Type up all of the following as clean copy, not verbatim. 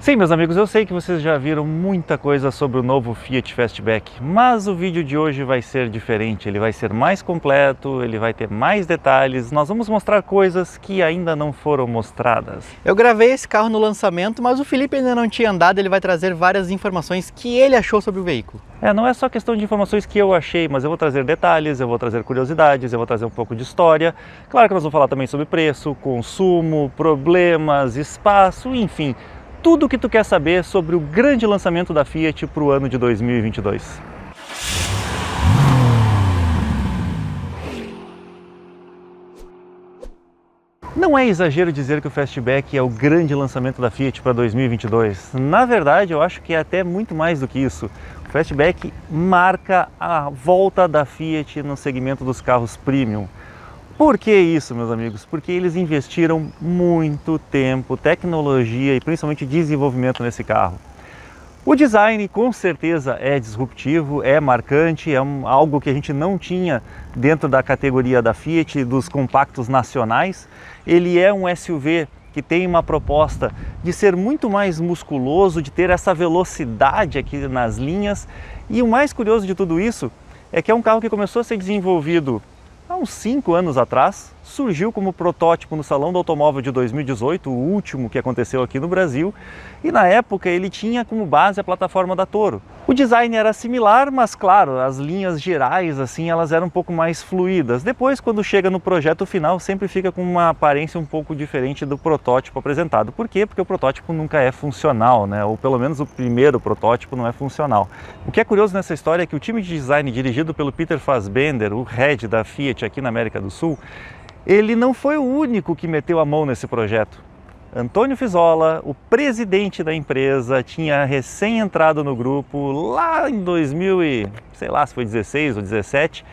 Sim, meus amigos, eu sei que vocês já viram muita coisa sobre o novo Fiat Fastback, mas o vídeo de hoje vai ser diferente, ele vai ser mais completo, ele vai ter mais detalhes, nós vamos mostrar coisas que ainda não foram mostradas. Eu gravei esse carro no lançamento, mas o Felipe ainda não tinha andado, ele vai trazer várias informações que ele achou sobre o veículo. Não é só questão de informações que eu achei, mas eu vou trazer detalhes, eu vou trazer curiosidades, eu vou trazer um pouco de história. Claro que nós vamos falar também sobre preço, consumo, problemas, espaço, enfim. Tudo o que tu quer saber sobre o grande lançamento da Fiat para o ano de 2022. Não é exagero dizer que o Fastback é o grande lançamento da Fiat para 2022. Na verdade, eu acho que é até muito mais do que isso. O Fastback marca a volta da Fiat no segmento dos carros premium. Por que isso, meus amigos? Porque eles investiram muito tempo, tecnologia e principalmente desenvolvimento nesse carro. O design com certeza é disruptivo, é marcante, é algo que a gente não tinha dentro da categoria da Fiat, dos compactos nacionais. Ele é um SUV que tem uma proposta de ser muito mais musculoso, de ter essa velocidade aqui nas linhas. E o mais curioso de tudo isso é que é um carro que começou a ser desenvolvido há uns 5 anos atrás, surgiu como protótipo no Salão do Automóvel de 2018, o último que aconteceu aqui no Brasil, e na época ele tinha como base a plataforma da Toro. O design era similar, mas claro, as linhas gerais assim, elas eram um pouco mais fluídas. Depois, quando chega no projeto final, sempre fica com uma aparência um pouco diferente do protótipo apresentado. Por quê? Porque o protótipo nunca é funcional, né? Ou pelo menos o primeiro protótipo não é funcional. O que é curioso nessa história é que o time de design dirigido pelo Peter Fassbender, o head da Fiat aqui na América do Sul, ele não foi o único que meteu a mão nesse projeto. Antônio Fisola, o presidente da empresa, tinha recém entrado no grupo lá em 2000 e sei lá se foi 16 ou 17,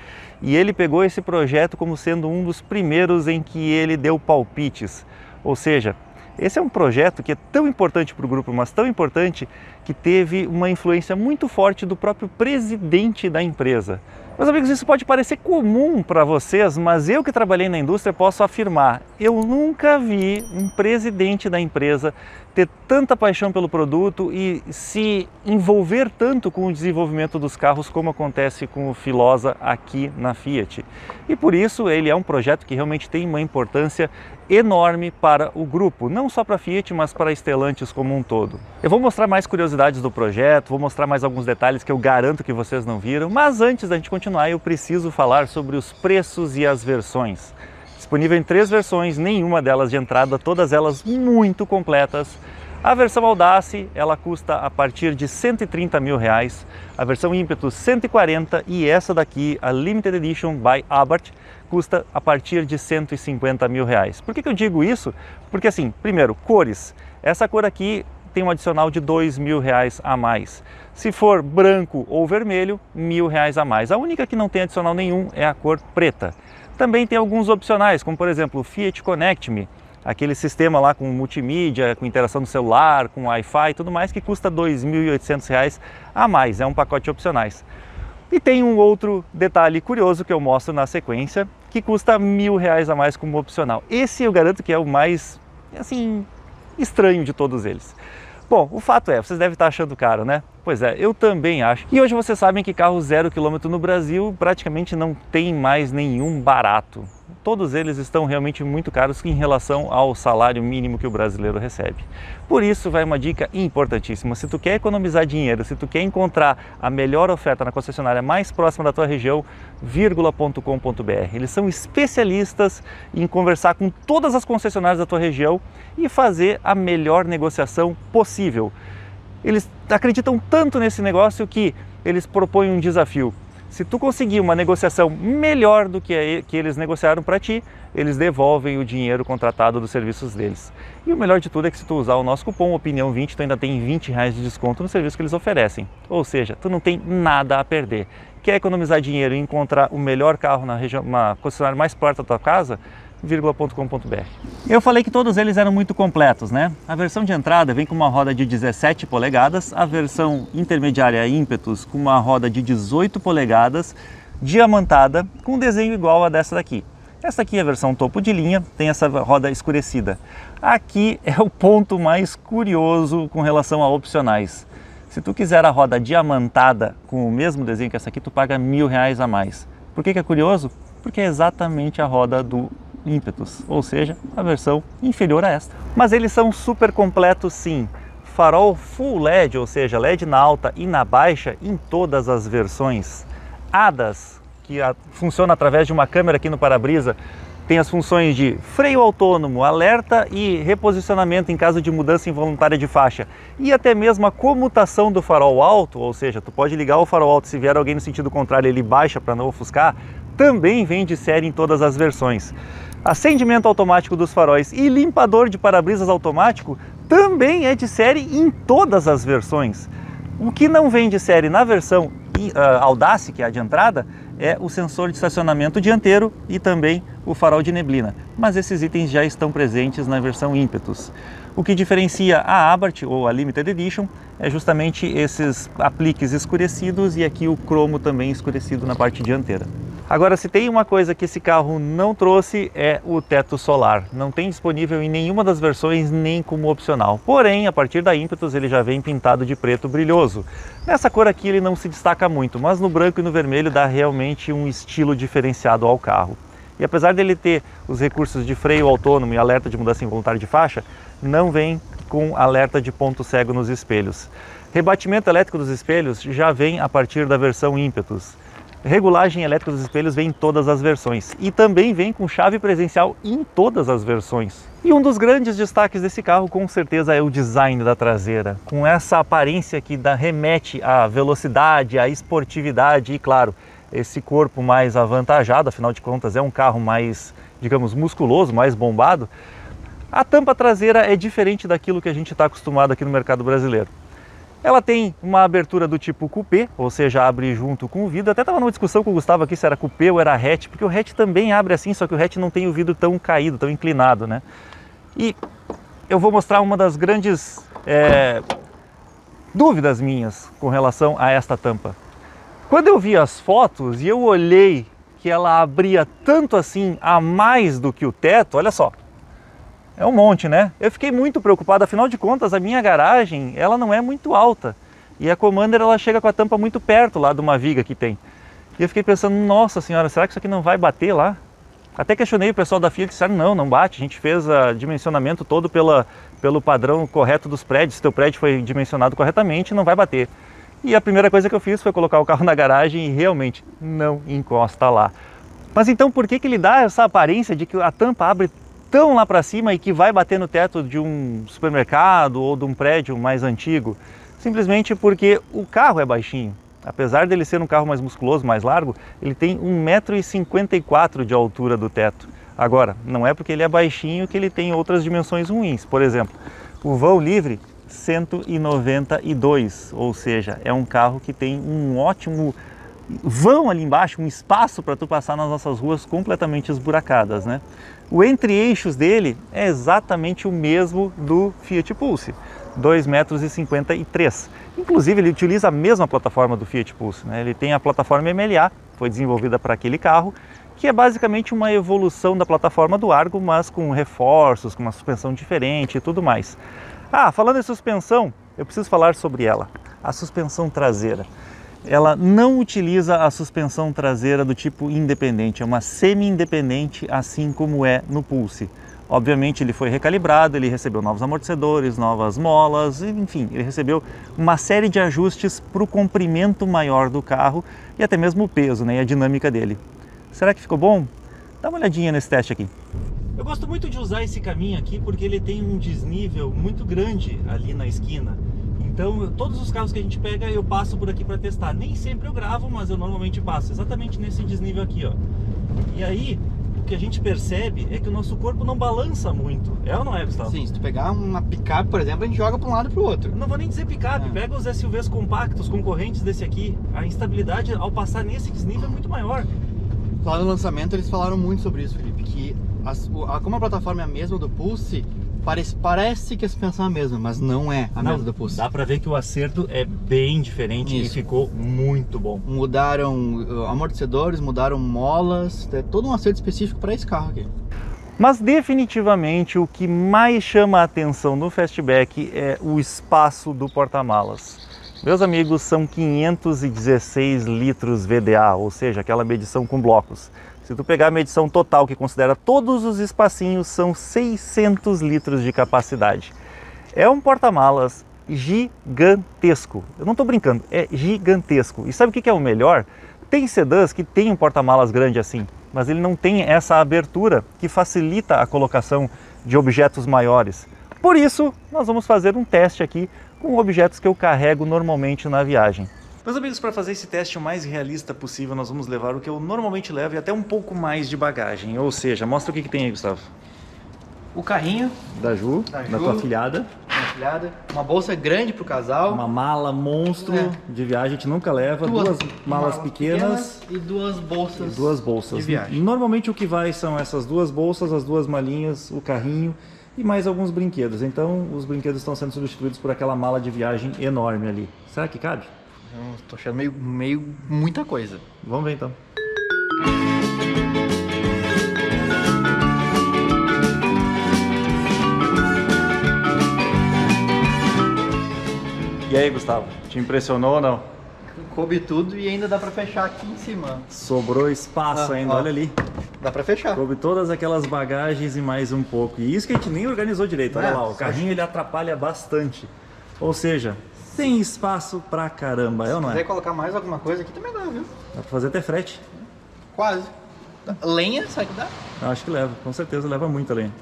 e ele pegou esse projeto como sendo um dos primeiros em que ele deu palpites. Ou seja, esse é um projeto que é tão importante para o grupo, mas tão importante que teve uma influência muito forte do próprio presidente da empresa. Meus amigos, isso pode parecer comum para vocês, mas eu que trabalhei na indústria posso afirmar, eu nunca vi um presidente da empresa ter tanta paixão pelo produto e se envolver tanto com o desenvolvimento dos carros como acontece com o Filosa aqui na Fiat. E por isso ele é um projeto que realmente tem uma importância enorme para o grupo, não só para a Fiat, mas para a Stellantis como um todo. Eu vou mostrar mais curiosidades do projeto, vou mostrar mais alguns detalhes que eu garanto que vocês não viram, mas antes da gente continuar eu preciso falar sobre os preços e as versões. Disponível em 3 versões, nenhuma delas de entrada, todas elas muito completas. A versão Audace, ela custa a partir de R$130 mil, a versão Ímpetus 140 e essa daqui, a Limited Edition by Abarth, custa a partir de R$150 mil. Por que eu digo isso? Porque assim, primeiro, cores. Essa cor aqui tem um adicional de R$2 mil a mais. Se for branco ou vermelho, R$1.000 a mais. A única que não tem adicional nenhum é a cor preta. Também tem alguns opcionais, como por exemplo o Fiat Connect Me, aquele sistema lá com multimídia, com interação no celular, com Wi-Fi e tudo mais, que custa R$2.800 a mais, é um pacote de opcionais. E tem um outro detalhe curioso que eu mostro na sequência, que custa R$1.000 a mais como opcional. Esse eu garanto que é o mais, assim, estranho de todos eles. Bom, o fato é, vocês devem estar achando caro, né? Pois é, eu também acho. E hoje vocês sabem que carro 0 km no Brasil praticamente não tem mais nenhum barato. Todos eles estão realmente muito caros em relação ao salário mínimo que o brasileiro recebe. Por isso vai uma dica importantíssima. Se tu quer economizar dinheiro, se tu quer encontrar a melhor oferta na concessionária mais próxima da tua região, Virgula.com.br. Eles são especialistas em conversar com todas as concessionárias da tua região e fazer a melhor negociação possível. Eles acreditam tanto nesse negócio que eles propõem um desafio. Se tu conseguir uma negociação melhor do que eles negociaram para ti, eles devolvem o dinheiro contratado dos serviços deles. E o melhor de tudo é que se tu usar o nosso cupom OPINIÃO20, tu ainda tem R$20 de desconto no serviço que eles oferecem. Ou seja, tu não tem nada a perder. Quer economizar dinheiro e encontrar o melhor carro na região, uma concessionária mais perto da tua casa? Virgula.com.br. Eu falei que todos eles eram muito completos, né? A versão de entrada vem com uma roda de 17 polegadas, a versão intermediária Ímpetus com uma roda de 18 polegadas, diamantada, com um desenho igual a dessa daqui. Essa aqui é a versão topo de linha, tem essa roda escurecida. Aqui é o ponto mais curioso com relação a opcionais. Se tu quiser a roda diamantada com o mesmo desenho que essa aqui, tu paga R$1.000 a mais. Por que é curioso? Porque é exatamente a roda do Impetus, ou seja, a versão inferior a esta. Mas eles são super completos sim. Farol Full LED, ou seja, LED na alta e na baixa em todas as versões. ADAS, que funciona através de uma câmera aqui no para-brisa, tem as funções de freio autônomo, alerta e reposicionamento em caso de mudança involuntária de faixa. E até mesmo a comutação do farol alto, ou seja, tu pode ligar o farol alto, se vier alguém no sentido contrário ele baixa para não ofuscar, também vem de série em todas as versões. Acendimento automático dos faróis e limpador de para-brisas automático também é de série em todas as versões. O que não vem de série na versão Audace, que é a de entrada, é o sensor de estacionamento dianteiro e também o farol de neblina. Mas esses itens já estão presentes na versão Impetus. O que diferencia a Abarth ou a Limited Edition é justamente esses apliques escurecidos e aqui o cromo também escurecido na parte dianteira. Agora, se tem uma coisa que esse carro não trouxe é o teto solar. Não tem disponível em nenhuma das versões, nem como opcional. Porém, a partir da Impetus ele já vem pintado de preto brilhoso. Nessa cor aqui ele não se destaca muito, mas no branco e no vermelho dá realmente um estilo diferenciado ao carro. E apesar dele ter os recursos de freio autônomo e alerta de mudança involuntária de faixa, não vem com alerta de ponto cego nos espelhos. Rebatimento elétrico dos espelhos já vem a partir da versão Impetus. Regulagem elétrica dos espelhos vem em todas as versões e também vem com chave presencial em todas as versões. E um dos grandes destaques desse carro com certeza é o design da traseira, com essa aparência que remete à velocidade, à esportividade e, claro, esse corpo mais avantajado, afinal de contas é um carro mais, digamos, musculoso, mais bombado. A tampa traseira é diferente daquilo que a gente está acostumado aqui no mercado brasileiro. Ela tem uma abertura do tipo coupé, ou seja, abre junto com o vidro. Até estava numa discussão com o Gustavo aqui se era coupé ou era hatch, porque o hatch também abre assim, só que o hatch não tem o vidro tão caído, tão inclinado, né? E eu vou mostrar uma das grandes dúvidas minhas com relação a esta tampa. Quando eu vi as fotos e eu olhei que ela abria tanto assim a mais do que o teto, olha só. É um monte, né? Eu fiquei muito preocupado, afinal de contas, a minha garagem, ela não é muito alta. E a Commander, ela chega com a tampa muito perto lá de uma viga que tem. E eu fiquei pensando, nossa senhora, será que isso aqui não vai bater lá? Até questionei o pessoal da Fiat, disseram, não bate, a gente fez o dimensionamento todo pelo padrão correto dos prédios, se teu prédio foi dimensionado corretamente, não vai bater. E a primeira coisa que eu fiz foi colocar o carro na garagem e realmente não encosta lá. Mas então por que ele dá essa aparência de que a tampa abre tão lá para cima e que vai bater no teto de um supermercado ou de um prédio mais antigo? Simplesmente porque o carro é baixinho. Apesar dele ser um carro mais musculoso, mais largo, ele tem 1,54 m de altura do teto. Agora, não é porque ele é baixinho que ele tem outras dimensões ruins. Por exemplo, o vão livre 192, ou seja, é um carro que tem um ótimo vão ali embaixo, um espaço para tu passar nas nossas ruas completamente esburacadas, né? O entre-eixos dele é exatamente o mesmo do Fiat Pulse, 2,53 m. Inclusive ele utiliza a mesma plataforma do Fiat Pulse, né? Ele tem a plataforma MLA, foi desenvolvida para aquele carro, que é basicamente uma evolução da plataforma do Argo, mas com reforços, com uma suspensão diferente e tudo mais. Falando em suspensão, eu preciso falar sobre ela, a suspensão traseira. Ela não utiliza a suspensão traseira do tipo independente, é uma semi-independente, assim como é no Pulse. Obviamente ele foi recalibrado, ele recebeu novos amortecedores, novas molas, enfim, ele recebeu uma série de ajustes para o comprimento maior do carro e até mesmo o peso, né, e a dinâmica dele. Será que ficou bom? Dá uma olhadinha nesse teste aqui. Eu gosto muito de usar esse caminho aqui porque ele tem um desnível muito grande ali na esquina. Então, todos os carros que a gente pega, eu passo por aqui para testar. Nem sempre eu gravo, mas eu normalmente passo exatamente nesse desnível aqui, ó. E aí, o que a gente percebe é que o nosso corpo não balança muito. É ou não é, Gustavo? Sim, se tu pegar uma picape, por exemplo, a gente joga para um lado e para o outro. Não vou nem dizer picape, pega os SUVs compactos, concorrentes desse aqui. A instabilidade ao passar nesse desnível é muito maior. Lá no lançamento eles falaram muito sobre isso, Felipe, que como a plataforma é a mesma do Pulse, Parece que a suspensão é a mesma, mas não é a mesma do Pulse. Dá pra ver que o acerto é bem diferente. Isso. E ficou muito bom. Mudaram amortecedores, mudaram molas, é todo um acerto específico para esse carro aqui. Mas definitivamente o que mais chama a atenção no Fastback é o espaço do porta-malas. Meus amigos, são 516 litros VDA, ou seja, aquela medição com blocos. Se tu pegar a medição total, que considera todos os espacinhos, são 600 litros de capacidade. É um porta-malas gigantesco. Eu não estou brincando, é gigantesco. E sabe o que é o melhor? Tem sedãs que tem um porta-malas grande assim, mas ele não tem essa abertura que facilita a colocação de objetos maiores. Por isso, nós vamos fazer um teste aqui com objetos que eu carrego normalmente na viagem. Meus amigos, para fazer esse teste o mais realista possível, nós vamos levar o que eu normalmente levo e até um pouco mais de bagagem. Ou seja, mostra o que tem aí, Gustavo. O carrinho Da Ju, da tua afilhada. Uma bolsa grande para o casal. Uma mala monstro de viagem, a gente nunca leva. Duas malas pequenas e duas bolsas. De viagem. Normalmente o que vai são essas duas bolsas, as duas malinhas, o carrinho e mais alguns brinquedos. Então os brinquedos estão sendo substituídos por aquela mala de viagem enorme ali. Será que cabe? Tô achando meio muita coisa. Vamos ver então. E aí, Gustavo, te impressionou ou não? Coube tudo e ainda dá pra fechar aqui em cima. Sobrou espaço ainda, olha ali. Dá pra fechar. Coube todas aquelas bagagens e mais um pouco. E isso que a gente nem organizou direito, olha lá, o carrinho ele atrapalha bastante. Ou seja, tem espaço pra caramba, é ou não é? Se quiser colocar mais alguma coisa aqui também dá, viu? Dá pra fazer até frete. Quase. Lenha, será que dá? Acho que leva, com certeza leva muita lenha.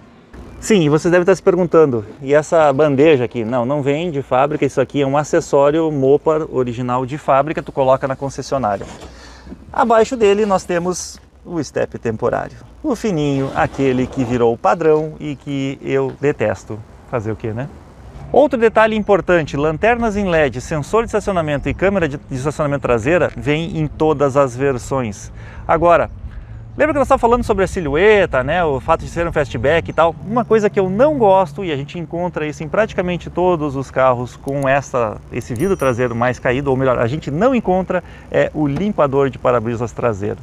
Sim, e você deve estar se perguntando, e essa bandeja aqui? Não vem de fábrica, isso aqui é um acessório Mopar original de fábrica, tu coloca na concessionária. Abaixo dele nós temos o step temporário, o fininho, aquele que virou padrão e que eu detesto. Fazer o quê, né? Outro detalhe importante, lanternas em LED, sensor de estacionamento e câmera de estacionamento traseira vem em todas as versões. Agora, lembra que nós estávamos falando sobre a silhueta, né? O fato de ser um fastback e tal? Uma coisa que eu não gosto, e a gente encontra isso em praticamente todos os carros com esse vidro traseiro mais caído, ou melhor, a gente não encontra, é o limpador de para-brisas traseiro.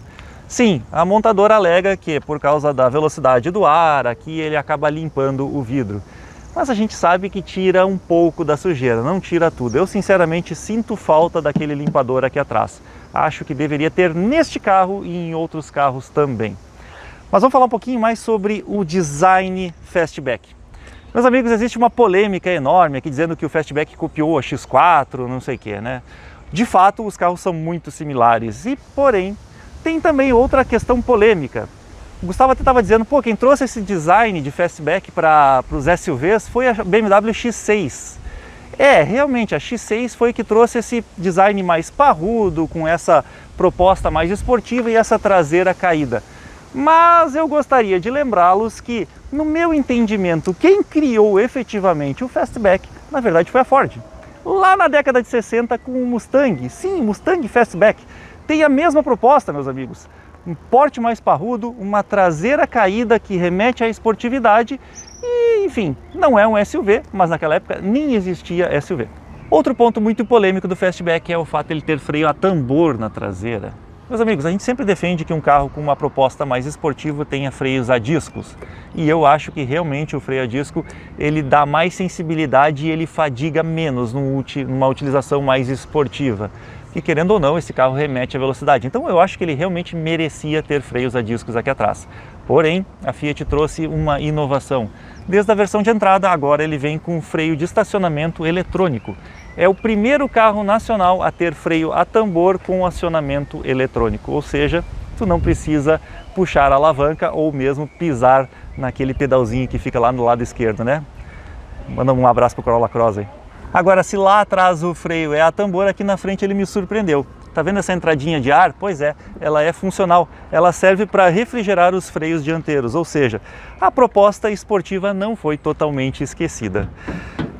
Sim, a montadora alega que por causa da velocidade do ar, aqui ele acaba limpando o vidro. Mas a gente sabe que tira um pouco da sujeira, não tira tudo. Eu sinceramente sinto falta daquele limpador aqui atrás. Acho que deveria ter neste carro e em outros carros também. Mas vamos falar um pouquinho mais sobre o design Fastback. Meus amigos, existe uma polêmica enorme aqui dizendo que o Fastback copiou a X4, não sei o que, né? De fato, os carros são muito similares e, porém, tem também outra questão polêmica. O Gustavo até estava dizendo, pô, quem trouxe esse design de Fastback para os SUVs foi a BMW X6. Realmente, a X6 foi que trouxe esse design mais parrudo, com essa proposta mais esportiva e essa traseira caída. Mas eu gostaria de lembrá-los que, no meu entendimento, quem criou efetivamente o Fastback, na verdade, foi a Ford. Lá na década de 60 com o Mustang, sim, Mustang Fastback, tem a mesma proposta, meus amigos. Um porte mais parrudo, uma traseira caída que remete à esportividade e, enfim, não é um SUV, mas naquela época nem existia SUV. Outro ponto muito polêmico do Fastback é o fato de ele ter freio a tambor na traseira. Meus amigos, a gente sempre defende que um carro com uma proposta mais esportiva tenha freios a discos. E eu acho que realmente o freio a disco ele dá mais sensibilidade e ele fadiga menos numa utilização mais esportiva. E querendo ou não, esse carro remete à velocidade. Então eu acho que ele realmente merecia ter freios a discos aqui atrás. Porém, a Fiat trouxe uma inovação. Desde a versão de entrada, agora ele vem com freio de estacionamento eletrônico. É o primeiro carro nacional a ter freio a tambor com acionamento eletrônico. Ou seja, tu não precisa puxar a alavanca ou mesmo pisar naquele pedalzinho que fica lá no lado esquerdo, né? Manda um abraço pro Corolla Cross aí. Agora, se lá atrás o freio é a tambor, aqui na frente ele me surpreendeu. Tá vendo essa entradinha de ar? Pois é, ela é funcional. Ela serve para refrigerar os freios dianteiros, ou seja, a proposta esportiva não foi totalmente esquecida.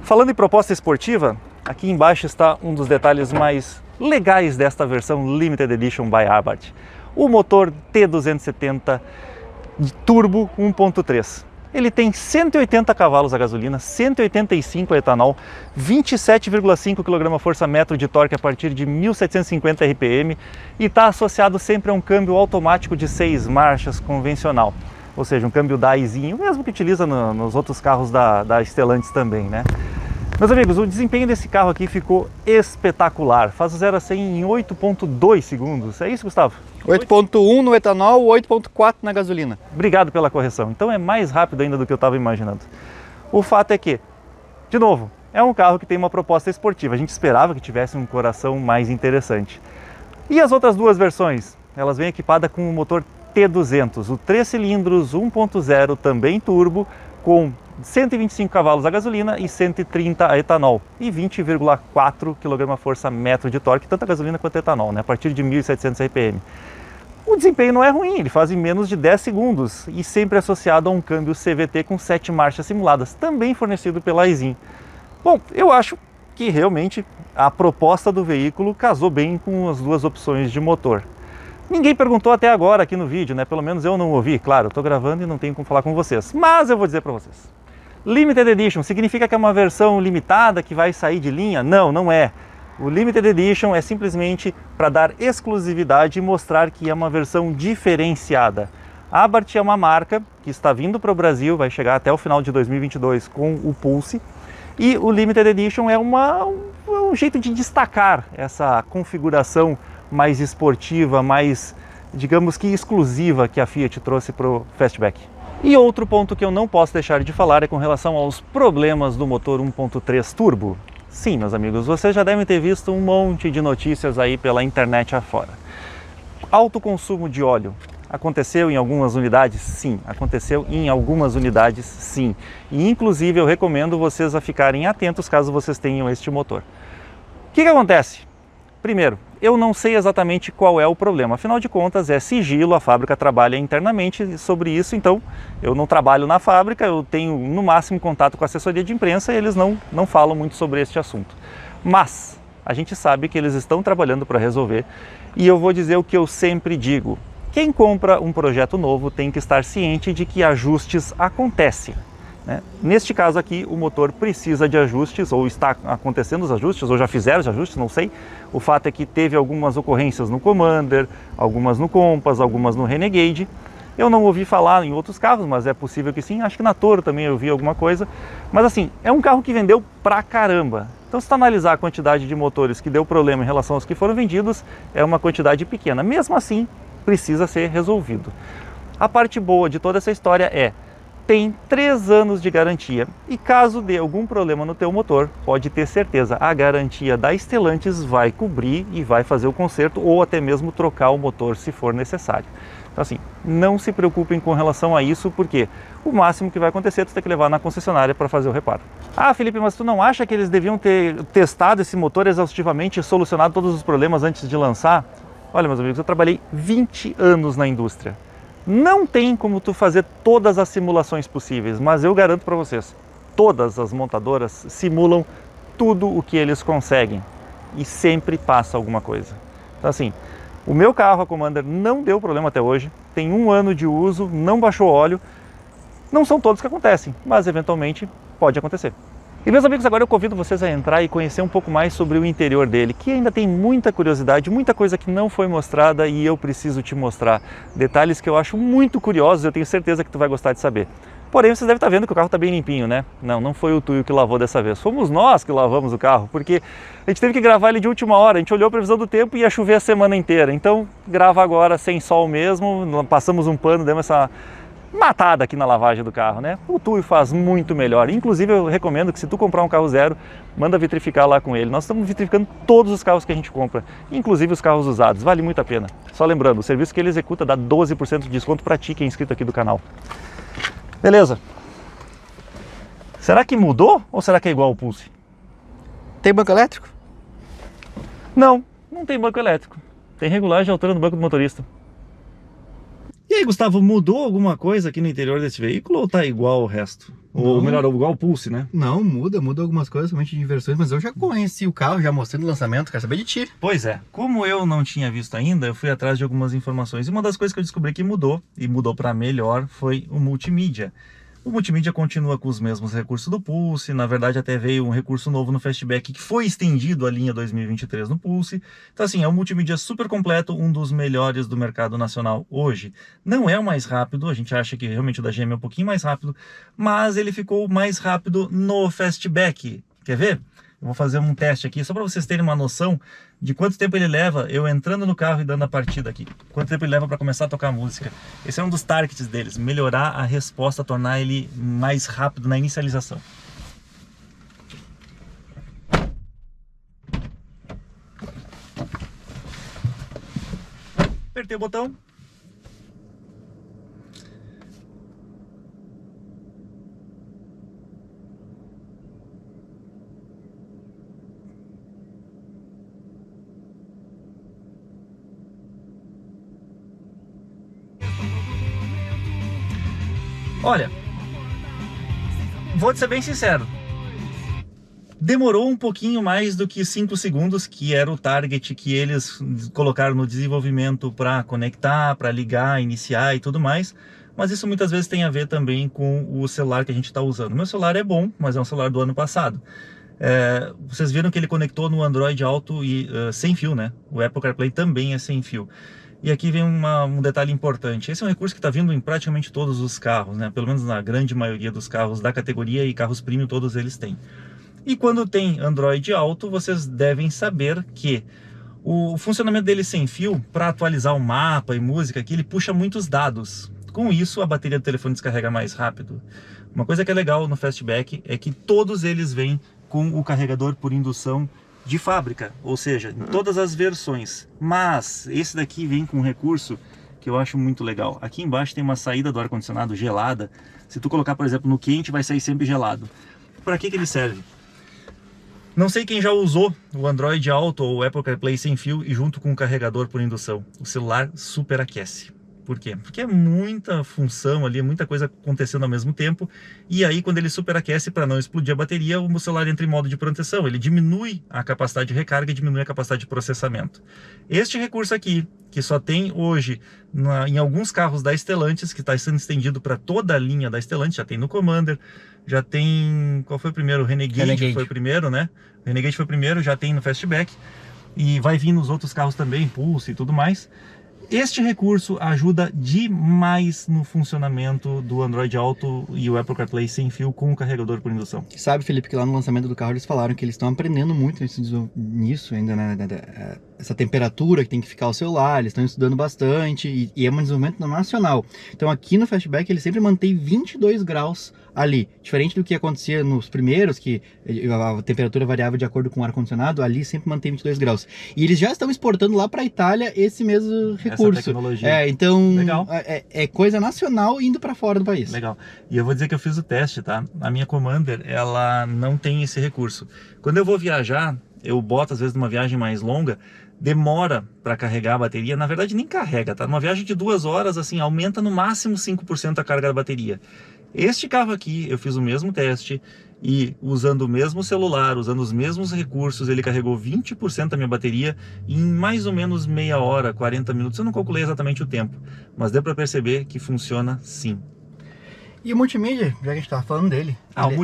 Falando em proposta esportiva, aqui embaixo está um dos detalhes mais legais desta versão Limited Edition by Abarth. O motor T270 de turbo 1.3. Ele tem 180 cavalos a gasolina, 185 a etanol, 27,5 kgfm de torque a partir de 1.750 RPM e está associado sempre a um câmbio automático de 6 marchas convencional, ou seja, um câmbio DAIzinho, mesmo que utiliza nos outros carros da Stellantis também, né? Meus amigos, o desempenho desse carro aqui ficou espetacular, faz o 0 a 100 em 8,2 segundos, é isso, Gustavo? 8.1 no etanol, 8.4 na gasolina. Obrigado pela correção, então é mais rápido ainda do que eu estava imaginando. O fato é que, de novo, é um carro que tem uma proposta esportiva, a gente esperava que tivesse um coração mais interessante. E as outras duas versões? Elas vêm equipadas com o motor T200, o 3 cilindros 1.0 também turbo, com 125 cavalos a gasolina e 130 a etanol e 20,4 kgfm de torque, tanto a gasolina quanto a etanol, né, a partir de 1.700 RPM. O desempenho não é ruim, ele faz em menos de 10 segundos e sempre associado a um câmbio CVT com 7 marchas simuladas, também fornecido pela Aisin. Bom, eu acho que realmente a proposta do veículo casou bem com as duas opções de motor. Ninguém perguntou até agora aqui no vídeo, né? Pelo menos eu não ouvi, claro, eu estou gravando e não tenho como falar com vocês, mas eu vou dizer para vocês. Limited Edition significa que é uma versão limitada que vai sair de linha? Não, não é. O Limited Edition é simplesmente para dar exclusividade e mostrar que é uma versão diferenciada. A Abarth é uma marca que está vindo para o Brasil, vai chegar até o final de 2022 com o Pulse, e o Limited Edition é um jeito de destacar essa configuração mais esportiva, mais, digamos que exclusiva que a Fiat trouxe para o Fastback. E outro ponto que eu não posso deixar de falar é com relação aos problemas do motor 1.3 turbo. Sim, meus amigos, vocês já devem ter visto um monte de notícias aí pela internet afora. Alto consumo de óleo. Aconteceu em algumas unidades? Sim. Aconteceu em algumas unidades? Sim. E inclusive eu recomendo vocês a ficarem atentos caso vocês tenham este motor. O que acontece? Primeiro, eu não sei exatamente qual é o problema, afinal de contas é sigilo, a fábrica trabalha internamente sobre isso, então eu não trabalho na fábrica, eu tenho no máximo contato com a assessoria de imprensa e eles não falam muito sobre este assunto. Mas a gente sabe que eles estão trabalhando para resolver e eu vou dizer o que eu sempre digo. Quem compra um projeto novo tem que estar ciente de que ajustes acontecem. Né? Neste caso aqui, o motor precisa de ajustes, ou está acontecendo os ajustes, ou já fizeram os ajustes, não sei. O fato é que teve algumas ocorrências no Commander, algumas no Compass, algumas no Renegade. Eu não ouvi falar em outros carros, mas é possível que sim. Acho que na Toro também eu vi alguma coisa. Mas assim, é um carro que vendeu pra caramba. Então se tu analisar a quantidade de motores que deu problema em relação aos que foram vendidos, é uma quantidade pequena. Mesmo assim, precisa ser resolvido. A parte boa de toda essa história é tem 3 anos de garantia e caso dê algum problema no teu motor, pode ter certeza, a garantia da Stellantis vai cobrir e vai fazer o conserto ou até mesmo trocar o motor se for necessário. Então assim, não se preocupem com relação a isso, porque o máximo que vai acontecer é tu ter que levar na concessionária para fazer o reparo. Ah, Felipe, mas tu não acha que eles deviam ter testado esse motor exaustivamente e solucionado todos os problemas antes de lançar? Olha, meus amigos, eu trabalhei 20 anos na indústria. Não tem como tu fazer todas as simulações possíveis, mas eu garanto para vocês, todas as montadoras simulam tudo o que eles conseguem e sempre passa alguma coisa. Então assim, o meu carro, a Commander, não deu problema até hoje, tem 1 ano de uso, não baixou óleo, não são todos que acontecem, mas eventualmente pode acontecer. E meus amigos, agora eu convido vocês a entrar e conhecer um pouco mais sobre o interior dele, que ainda tem muita curiosidade, muita coisa que não foi mostrada e eu preciso te mostrar. Detalhes que eu acho muito curiosos, eu tenho certeza que tu vai gostar de saber. Porém, vocês devem estar vendo que o carro está bem limpinho, né? Não foi o Tuyo que lavou dessa vez, fomos nós que lavamos o carro, porque a gente teve que gravar ele de última hora, a gente olhou a previsão do tempo e ia chover a semana inteira. Então, grava agora sem sol mesmo, passamos um pano, demos essa matada aqui na lavagem do carro, né? O Tuyo faz muito melhor. Inclusive eu recomendo que se tu comprar um carro zero, manda vitrificar lá com ele. Nós estamos vitrificando todos os carros que a gente compra, inclusive os carros usados. Vale muito a pena. Só lembrando, o serviço que ele executa dá 12% de desconto para ti que é inscrito aqui do canal. Beleza. Será que mudou ou será que é igual ao Pulse? Tem banco elétrico? Não tem banco elétrico. Tem regulagem de altura no banco do motorista. E aí, Gustavo, mudou alguma coisa aqui no interior desse veículo ou tá igual ao resto? Ou melhor, igual ao Pulse, né? Não, muda algumas coisas, somente de versões, mas eu já conheci o carro, já mostrei no lançamento, quero saber de ti. Pois é, como eu não tinha visto ainda, eu fui atrás de algumas informações. E uma das coisas que eu descobri que mudou, e mudou para melhor, foi o multimídia. O multimídia continua com os mesmos recursos do Pulse, na verdade até veio um recurso novo no Fastback que foi estendido à linha 2023 no Pulse. Então assim, é um multimídia super completo, um dos melhores do mercado nacional hoje. Não é o mais rápido, a gente acha que realmente o da GM é um pouquinho mais rápido, mas ele ficou mais rápido no Fastback. Quer ver? Eu vou fazer um teste aqui, só para vocês terem uma noção de quanto tempo ele leva eu entrando no carro e dando a partida aqui. Quanto tempo ele leva para começar a tocar música. Esse é um dos targets deles, melhorar a resposta, tornar ele mais rápido na inicialização. Apertei o botão. Olha, vou te ser bem sincero, demorou um pouquinho mais do que 5 segundos, que era o target que eles colocaram no desenvolvimento para conectar, para ligar, iniciar e tudo mais, mas isso muitas vezes tem a ver também com o celular que a gente está usando. Meu celular é bom, mas é um celular do ano passado. Vocês viram que ele conectou no Android Auto e sem fio, né? O Apple CarPlay também é sem fio. E aqui vem um detalhe importante. Esse é um recurso que está vindo em praticamente todos os carros, né? Pelo menos na grande maioria dos carros da categoria, e carros premium todos eles têm. E quando tem Android Auto, vocês devem saber que o funcionamento dele sem fio, para atualizar o mapa e música, aqui ele puxa muitos dados. Com isso, a bateria do telefone descarrega mais rápido. Uma coisa que é legal no Fastback é que todos eles vêm com o carregador por indução de fábrica, ou seja, em todas as versões. Mas esse daqui vem com um recurso que eu acho muito legal. Aqui embaixo tem uma saída do ar-condicionado gelada. Se tu colocar, por exemplo, no quente, vai sair sempre gelado. Para que ele serve? Não sei quem já usou o Android Auto ou o Apple CarPlay sem fio e junto com o carregador por indução. O celular superaquece. Por quê? Porque é muita função ali, muita coisa acontecendo ao mesmo tempo. E aí, quando ele superaquece, para não explodir a bateria, o celular entra em modo de proteção. Ele diminui a capacidade de recarga e diminui a capacidade de processamento. Este recurso aqui, que só tem hoje em alguns carros da Stellantis, que está sendo estendido para toda a linha da Stellantis, já tem no Commander, já tem... Qual foi o primeiro? O Renegade foi o primeiro, né? O Renegade foi o primeiro, já tem no Fastback. E vai vir nos outros carros também, Pulse e tudo mais. Este recurso ajuda demais no funcionamento do Android Auto e o Apple CarPlay sem fio com o carregador por indução. Sabe, Felipe, que lá no lançamento do carro eles falaram que eles estão aprendendo muito nisso ainda, né? Essa temperatura que tem que ficar o celular, eles estão estudando bastante e é um desenvolvimento nacional. Então aqui no Fastback ele sempre mantém 22 graus ali, diferente do que acontecia nos primeiros, que a temperatura variava de acordo com o ar-condicionado, ali sempre mantém 22 graus. E eles já estão exportando lá para a Itália esse mesmo recurso. Essa tecnologia. Então legal. É coisa nacional indo para fora do país. Legal. E eu vou dizer que eu fiz o teste, tá? A minha Commander, ela não tem esse recurso. Quando eu vou viajar, eu boto às vezes numa viagem mais longa, demora para carregar a bateria, na verdade nem carrega, tá? Numa viagem de 2 horas, assim, aumenta no máximo 5% a carga da bateria. Este carro aqui, eu fiz o mesmo teste e usando o mesmo celular, usando os mesmos recursos, ele carregou 20% da minha bateria em mais ou menos meia hora, 40 minutos. Eu não calculei exatamente o tempo, mas deu para perceber que funciona sim. E o multimídia, já que a gente estava falando dele,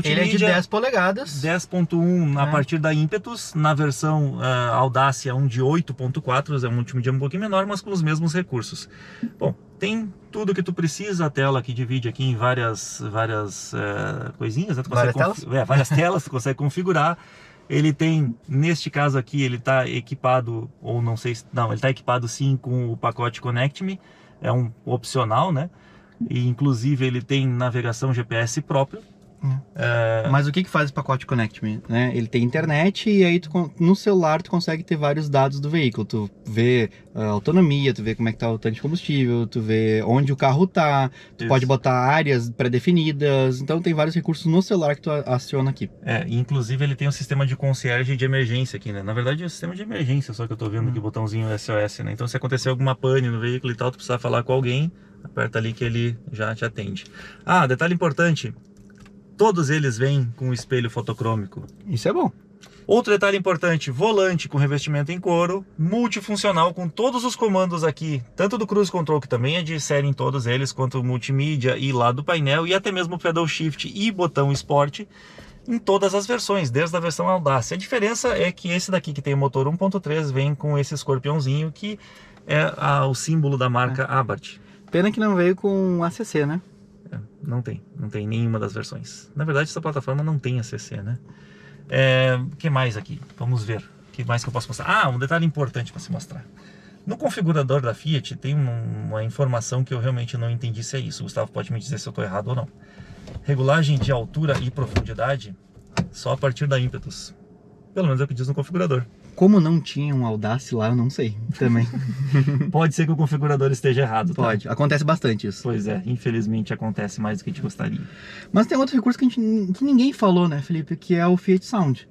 ele é de 10 polegadas. 10.1 a partir da Impetus, na versão Audacia 1 de 8.4, é um multimídia um pouquinho menor, mas com os mesmos recursos. Bom, tem tudo que tu precisa, a tela que divide aqui em várias coisinhas, né? Várias telas? Várias telas, tu consegue configurar. Ele tem, neste caso aqui, ele está equipado, ou não sei, não, ele está equipado sim com o pacote Connect Me, é um opcional, né? E inclusive ele tem navegação GPS próprio. Mas o que faz esse pacote Connect Me? Né? Ele tem internet e aí no celular tu consegue ter vários dados do veículo. Tu vê a autonomia, tu vê como é que tá o tanque de combustível, tu vê onde o carro tá, tu pode botar áreas pré-definidas. Então tem vários recursos no celular que tu aciona aqui. Inclusive ele tem um sistema de concierge de emergência aqui, né? Na verdade é um sistema de emergência, só que eu tô vendo aqui o botãozinho SOS, né? Então se acontecer alguma pane no veículo e tal, tu precisar falar com alguém, aperta ali que ele já te atende. Detalhe importante, todos eles vêm com espelho fotocrômico. Isso é bom. Outro detalhe importante, volante com revestimento em couro, multifuncional com todos os comandos aqui, tanto do Cruise Control, que também é de série em todos eles, quanto multimídia e lá do painel, e até mesmo pedal shift e botão Sport, em todas as versões, desde a versão Audace. A diferença é que esse daqui, que tem o motor 1.3, vem com esse escorpiãozinho, que é o símbolo da marca Abarth. Pena que não veio com ACC, né? Não tem nenhuma das versões. Na verdade, essa plataforma não tem ACC, né? O que mais aqui? Vamos ver. O que mais que eu posso mostrar? Um detalhe importante para se mostrar. No configurador da Fiat tem uma informação que eu realmente não entendi se é isso. O Gustavo pode me dizer se eu estou errado ou não. Regulagem de altura e profundidade só a partir da ímpetus. Pelo menos é o que diz no configurador. Como não tinha um Audace lá, eu não sei também. Pode ser que o configurador esteja errado, tá? Pode, acontece bastante isso. Pois é, infelizmente acontece mais do que a gente gostaria. Mas tem outro recurso que ninguém falou, né, Felipe? Que é o Fiat Sound.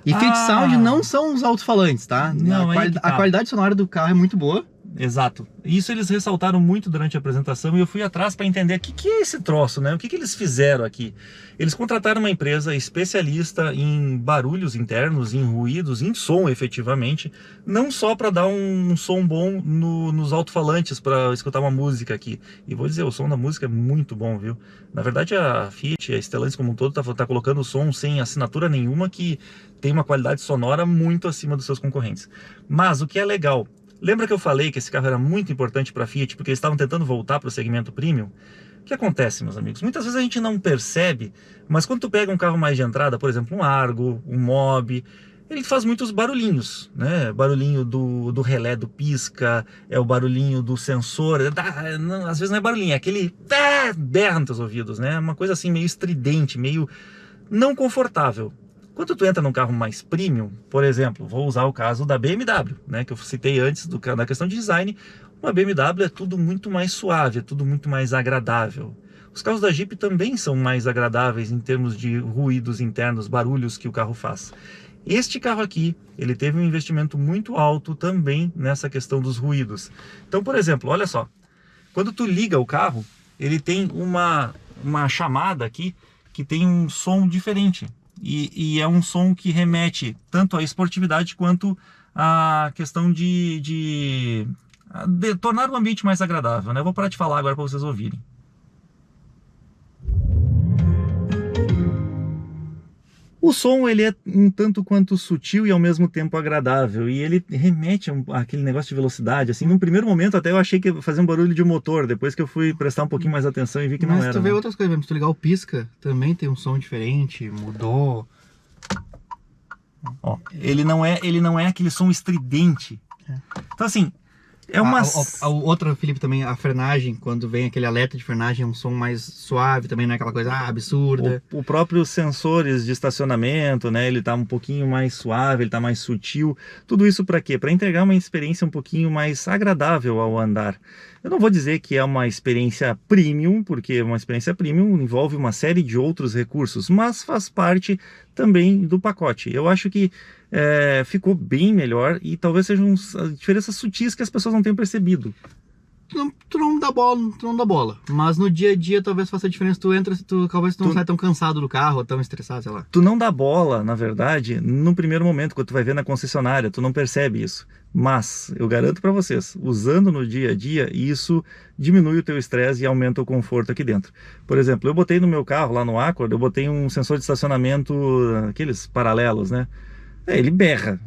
E Fiat Sound não são os alto-falantes, tá? Não, a qualidade sonora do carro é muito boa. Exato. Isso eles ressaltaram muito durante a apresentação e eu fui atrás para entender o que é esse troço, né? O que eles fizeram aqui. Eles contrataram uma empresa especialista em barulhos internos, em ruídos, em som efetivamente, não só para dar um som bom nos alto-falantes para escutar uma música aqui. E vou dizer, o som da música é muito bom, viu? Na verdade a Fiat, a Stellantis como um todo, tá colocando o som sem assinatura nenhuma, que tem uma qualidade sonora muito acima dos seus concorrentes. Mas o que é legal... Lembra que eu falei que esse carro era muito importante para a Fiat porque eles estavam tentando voltar para o segmento premium? O que acontece, meus amigos? Muitas vezes a gente não percebe, mas quando tu pega um carro mais de entrada, por exemplo, um Argo, um Mobi, ele faz muitos barulhinhos, né? Barulhinho do relé do pisca, é o barulhinho do sensor, às vezes não é barulhinho, é aquele berra nos teus ouvidos, né? Uma coisa assim meio estridente, meio não confortável. Quando tu entra num carro mais premium, por exemplo, vou usar o caso da BMW, né, que eu citei antes da questão de design, uma BMW é tudo muito mais suave, é tudo muito mais agradável. Os carros da Jeep também são mais agradáveis em termos de ruídos internos, barulhos que o carro faz. Este carro aqui, ele teve um investimento muito alto também nessa questão dos ruídos. Então, por exemplo, olha só, quando tu liga o carro, ele tem uma chamada aqui que tem um som diferente. E é um som que remete tanto à esportividade quanto à questão de tornar o ambiente mais agradável, né? Eu vou parar de falar agora para vocês ouvirem. O som, ele é um tanto quanto sutil e ao mesmo tempo agradável, e ele remete àquele negócio de velocidade, assim, num primeiro momento até eu achei que ia fazer um barulho de motor, depois que eu fui prestar um pouquinho mais atenção e vi que não era. Mas tu vê outras coisas mesmo, se tu ligar o pisca, também tem um som diferente, mudou. Ó, ele não é aquele som estridente. Então assim, é uma... Outra, Felipe, também, a frenagem, quando vem aquele alerta de frenagem, é um som mais suave, também não é aquela coisa absurda. O próprio sensores de estacionamento, né, ele tá um pouquinho mais suave, ele tá mais sutil. Tudo isso para quê? Para entregar uma experiência um pouquinho mais agradável ao andar. Eu não vou dizer que é uma experiência premium, porque uma experiência premium envolve uma série de outros recursos, mas faz parte também do pacote. Eu acho que ficou bem melhor e talvez sejam diferenças sutis que as pessoas não tenham percebido. Tu não dá bola, mas no dia a dia talvez faça a diferença. Tu entra, talvez tu não sai tão cansado do carro, tão estressado, sei lá. Tu não dá bola, na verdade, no primeiro momento, quando tu vai ver na concessionária, tu não percebe isso. Mas, eu garanto para vocês, usando no dia a dia, isso diminui o teu estresse e aumenta o conforto aqui dentro. Por exemplo, eu botei no meu carro, lá no Accord, eu botei um sensor de estacionamento, aqueles paralelos, né? Ele berra,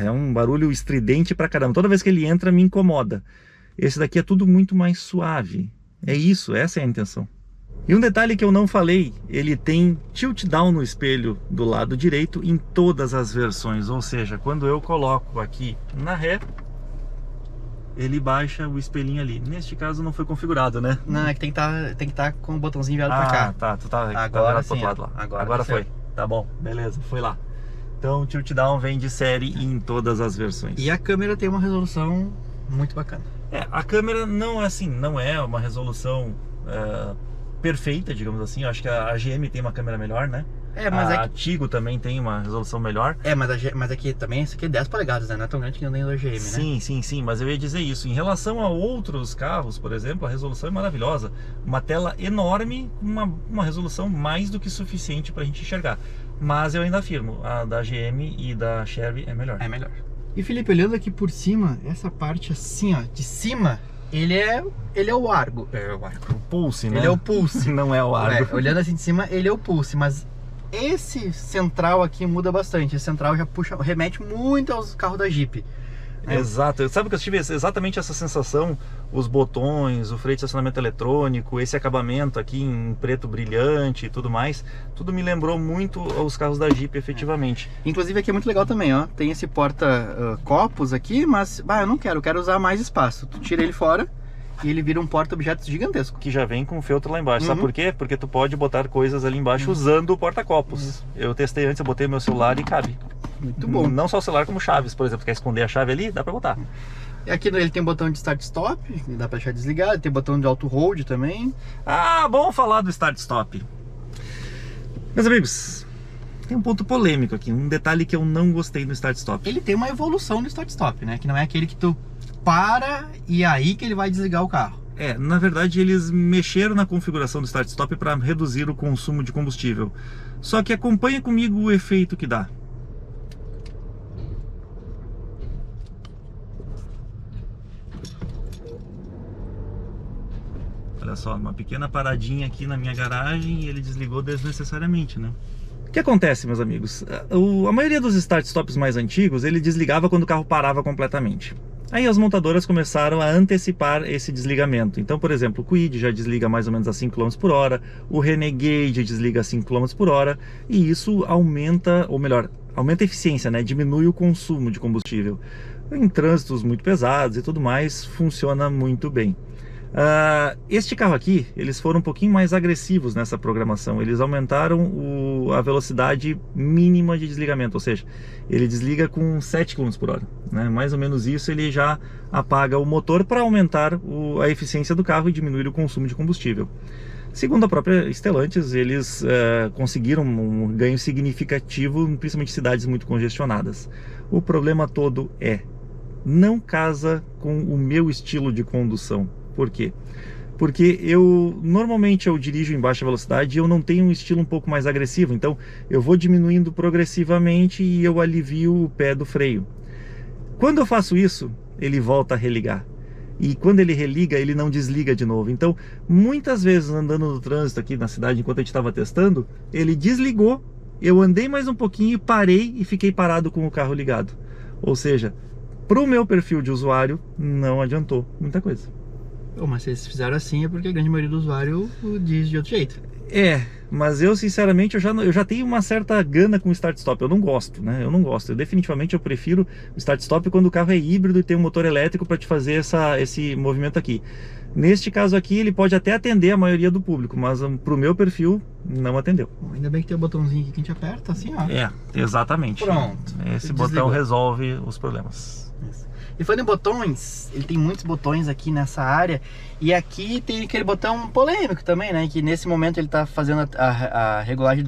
é um barulho estridente pra caramba. Toda vez que ele entra, me incomoda. Esse daqui é tudo muito mais suave. É isso, essa é a intenção. E um detalhe que eu não falei, ele tem tilt down no espelho do lado direito em todas as versões. Ou seja, quando eu coloco aqui na ré, ele baixa o espelhinho ali. Neste caso não foi configurado, né? Não, é que tem que estar com o botãozinho virado pra cá. Tá, tu tá agora virado pro outro lado lá. Agora foi. Tá bom, beleza, foi lá. Então o tilt down vem de série em todas as versões. E a câmera tem uma resolução muito bacana. A câmera não é uma resolução perfeita, digamos assim. Eu acho que a GM tem uma câmera melhor, né? A Tigo também tem uma resolução melhor. Mas aqui também, isso aqui é 10 polegadas, né? Não é tão grande que nem a GM, né? Sim, mas eu ia dizer isso. Em relação a outros carros, por exemplo, a resolução é maravilhosa. Uma tela enorme, uma resolução mais do que suficiente para a gente enxergar. mas eu ainda afirmo, a da GM e da Chevy é melhor. É melhor. E Felipe, olhando aqui por cima, essa parte assim, ó, de cima, ele é o Argo. É o Argo. O Pulse, né? Ele é o Pulse. Não é o Argo. Olhando assim de cima, ele é o Pulse, mas esse central aqui muda bastante. Esse central já remete muito aos carros da Jeep. Exato, sabe que eu tive exatamente essa sensação, os botões, o freio de estacionamento eletrônico, esse acabamento aqui em preto brilhante e tudo mais, tudo me lembrou muito os carros da Jeep, efetivamente. Inclusive aqui é muito legal também, ó, tem esse porta-copos aqui, mas eu quero usar mais espaço. Tu tira ele fora e ele vira um porta-objetos gigantesco. Que já vem com o feltro lá embaixo, sabe por quê? Porque tu pode botar coisas ali embaixo usando o porta-copos. Eu testei antes, eu botei meu celular e cabe. Muito bom. Não só o celular, como chaves, por exemplo. Quer esconder a chave ali? Dá pra botar. E aqui ele tem botão de start-stop, dá pra deixar desligado. Tem botão de auto-hold também. Ah, vamos falar do start-stop. Meus amigos, tem um ponto polêmico aqui. Um detalhe que eu não gostei no start-stop. Ele tem uma evolução do start-stop, né? Que não é aquele que tu para e aí que ele vai desligar o carro. Na verdade eles mexeram na configuração do start-stop para reduzir o consumo de combustível. Só que acompanha comigo o efeito que dá. Olha só, uma pequena paradinha aqui na minha garagem e ele desligou desnecessariamente, né? O que acontece, meus amigos? A maioria dos start-stops mais antigos, ele desligava quando o carro parava completamente. Aí as montadoras começaram a antecipar esse desligamento. Então, por exemplo, o Kwid já desliga mais ou menos a 5 km por hora, o Renegade desliga a 5 km por hora, e isso aumenta, ou melhor, aumenta a eficiência, né? Diminui o consumo de combustível. Em trânsitos muito pesados e tudo mais, funciona muito bem. Este carro aqui, eles foram um pouquinho mais agressivos nessa programação. Eles aumentaram a velocidade mínima de desligamento, ou seja, ele desliga com 7 km por hora, né? Mais ou menos isso, ele já apaga o motor para aumentar a eficiência do carro e diminuir o consumo de combustível. Segundo a própria Stellantis, eles conseguiram um ganho significativo, principalmente em cidades muito congestionadas. O problema todo não casa com o meu estilo de condução. Por quê? Porque normalmente eu dirijo em baixa velocidade e eu não tenho um estilo um pouco mais agressivo, então eu vou diminuindo progressivamente e eu alivio o pé do freio. Quando eu faço isso, ele volta a religar. E quando ele religa, ele não desliga de novo. Então, muitas vezes andando no trânsito aqui na cidade, enquanto a gente estava testando, ele desligou, eu andei mais um pouquinho, parei e fiquei parado com o carro ligado. Ou seja, para o meu perfil de usuário, não adiantou muita coisa. Mas se eles fizeram assim é porque a grande maioria do usuário diz de outro jeito. Mas eu sinceramente eu já tenho uma certa gana com o start-stop. Eu não gosto, né? Eu não gosto. Definitivamente eu prefiro o start-stop quando o carro é híbrido e tem um motor elétrico para te fazer esse movimento aqui. Neste caso aqui ele pode até atender a maioria do público, mas para o meu perfil não atendeu. Ainda bem que tem o botãozinho aqui que a gente aperta assim, ó. Exatamente. Pronto. Esse botão resolve os problemas. Isso. E falando em botões, ele tem muitos botões aqui nessa área. E aqui tem aquele botão polêmico também, né? Que nesse momento ele tá fazendo a regulagem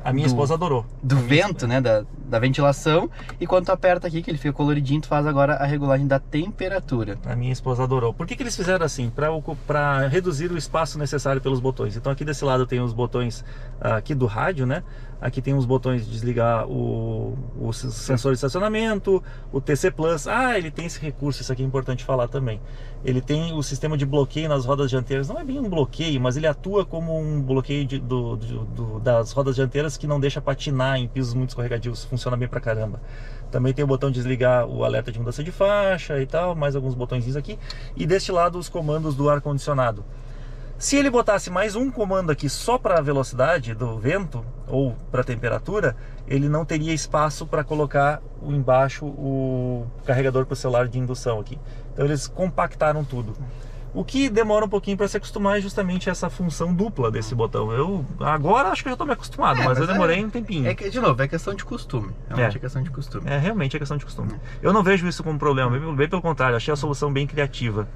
a minha esposa adorou. Do vento, né? Da ventilação. E quando tu aperta aqui, que ele fica coloridinho, tu faz agora a regulagem da temperatura. A minha esposa adorou. Por que eles fizeram assim? Para reduzir o espaço necessário pelos botões. Então aqui desse lado tem os botões aqui do rádio, né? Aqui tem os botões de desligar o sensor de estacionamento, o TC Plus. Ele tem esse recurso, isso aqui é importante falar também. Ele tem o sistema de bloqueio nas rodas dianteiras. Não é bem um bloqueio, mas ele atua como um bloqueio das rodas dianteiras que não deixa patinar em pisos muito escorregadios. Funciona bem pra caramba. Também tem o botão de desligar o alerta de mudança de faixa e tal, mais alguns botõezinhos aqui. E deste lado os comandos do ar-condicionado. Se ele botasse mais um comando aqui só para a velocidade do vento ou para a temperatura, ele não teria espaço para colocar embaixo o carregador para o celular de indução aqui. Então eles compactaram tudo. O que demora um pouquinho para se acostumar é justamente essa função dupla desse botão. Eu agora acho que eu já estou me acostumado, mas eu demorei um tempinho. De novo, é questão de costume. Realmente é questão de costume. Realmente é questão de costume. Eu não vejo isso como problema, bem pelo contrário, achei a solução bem criativa.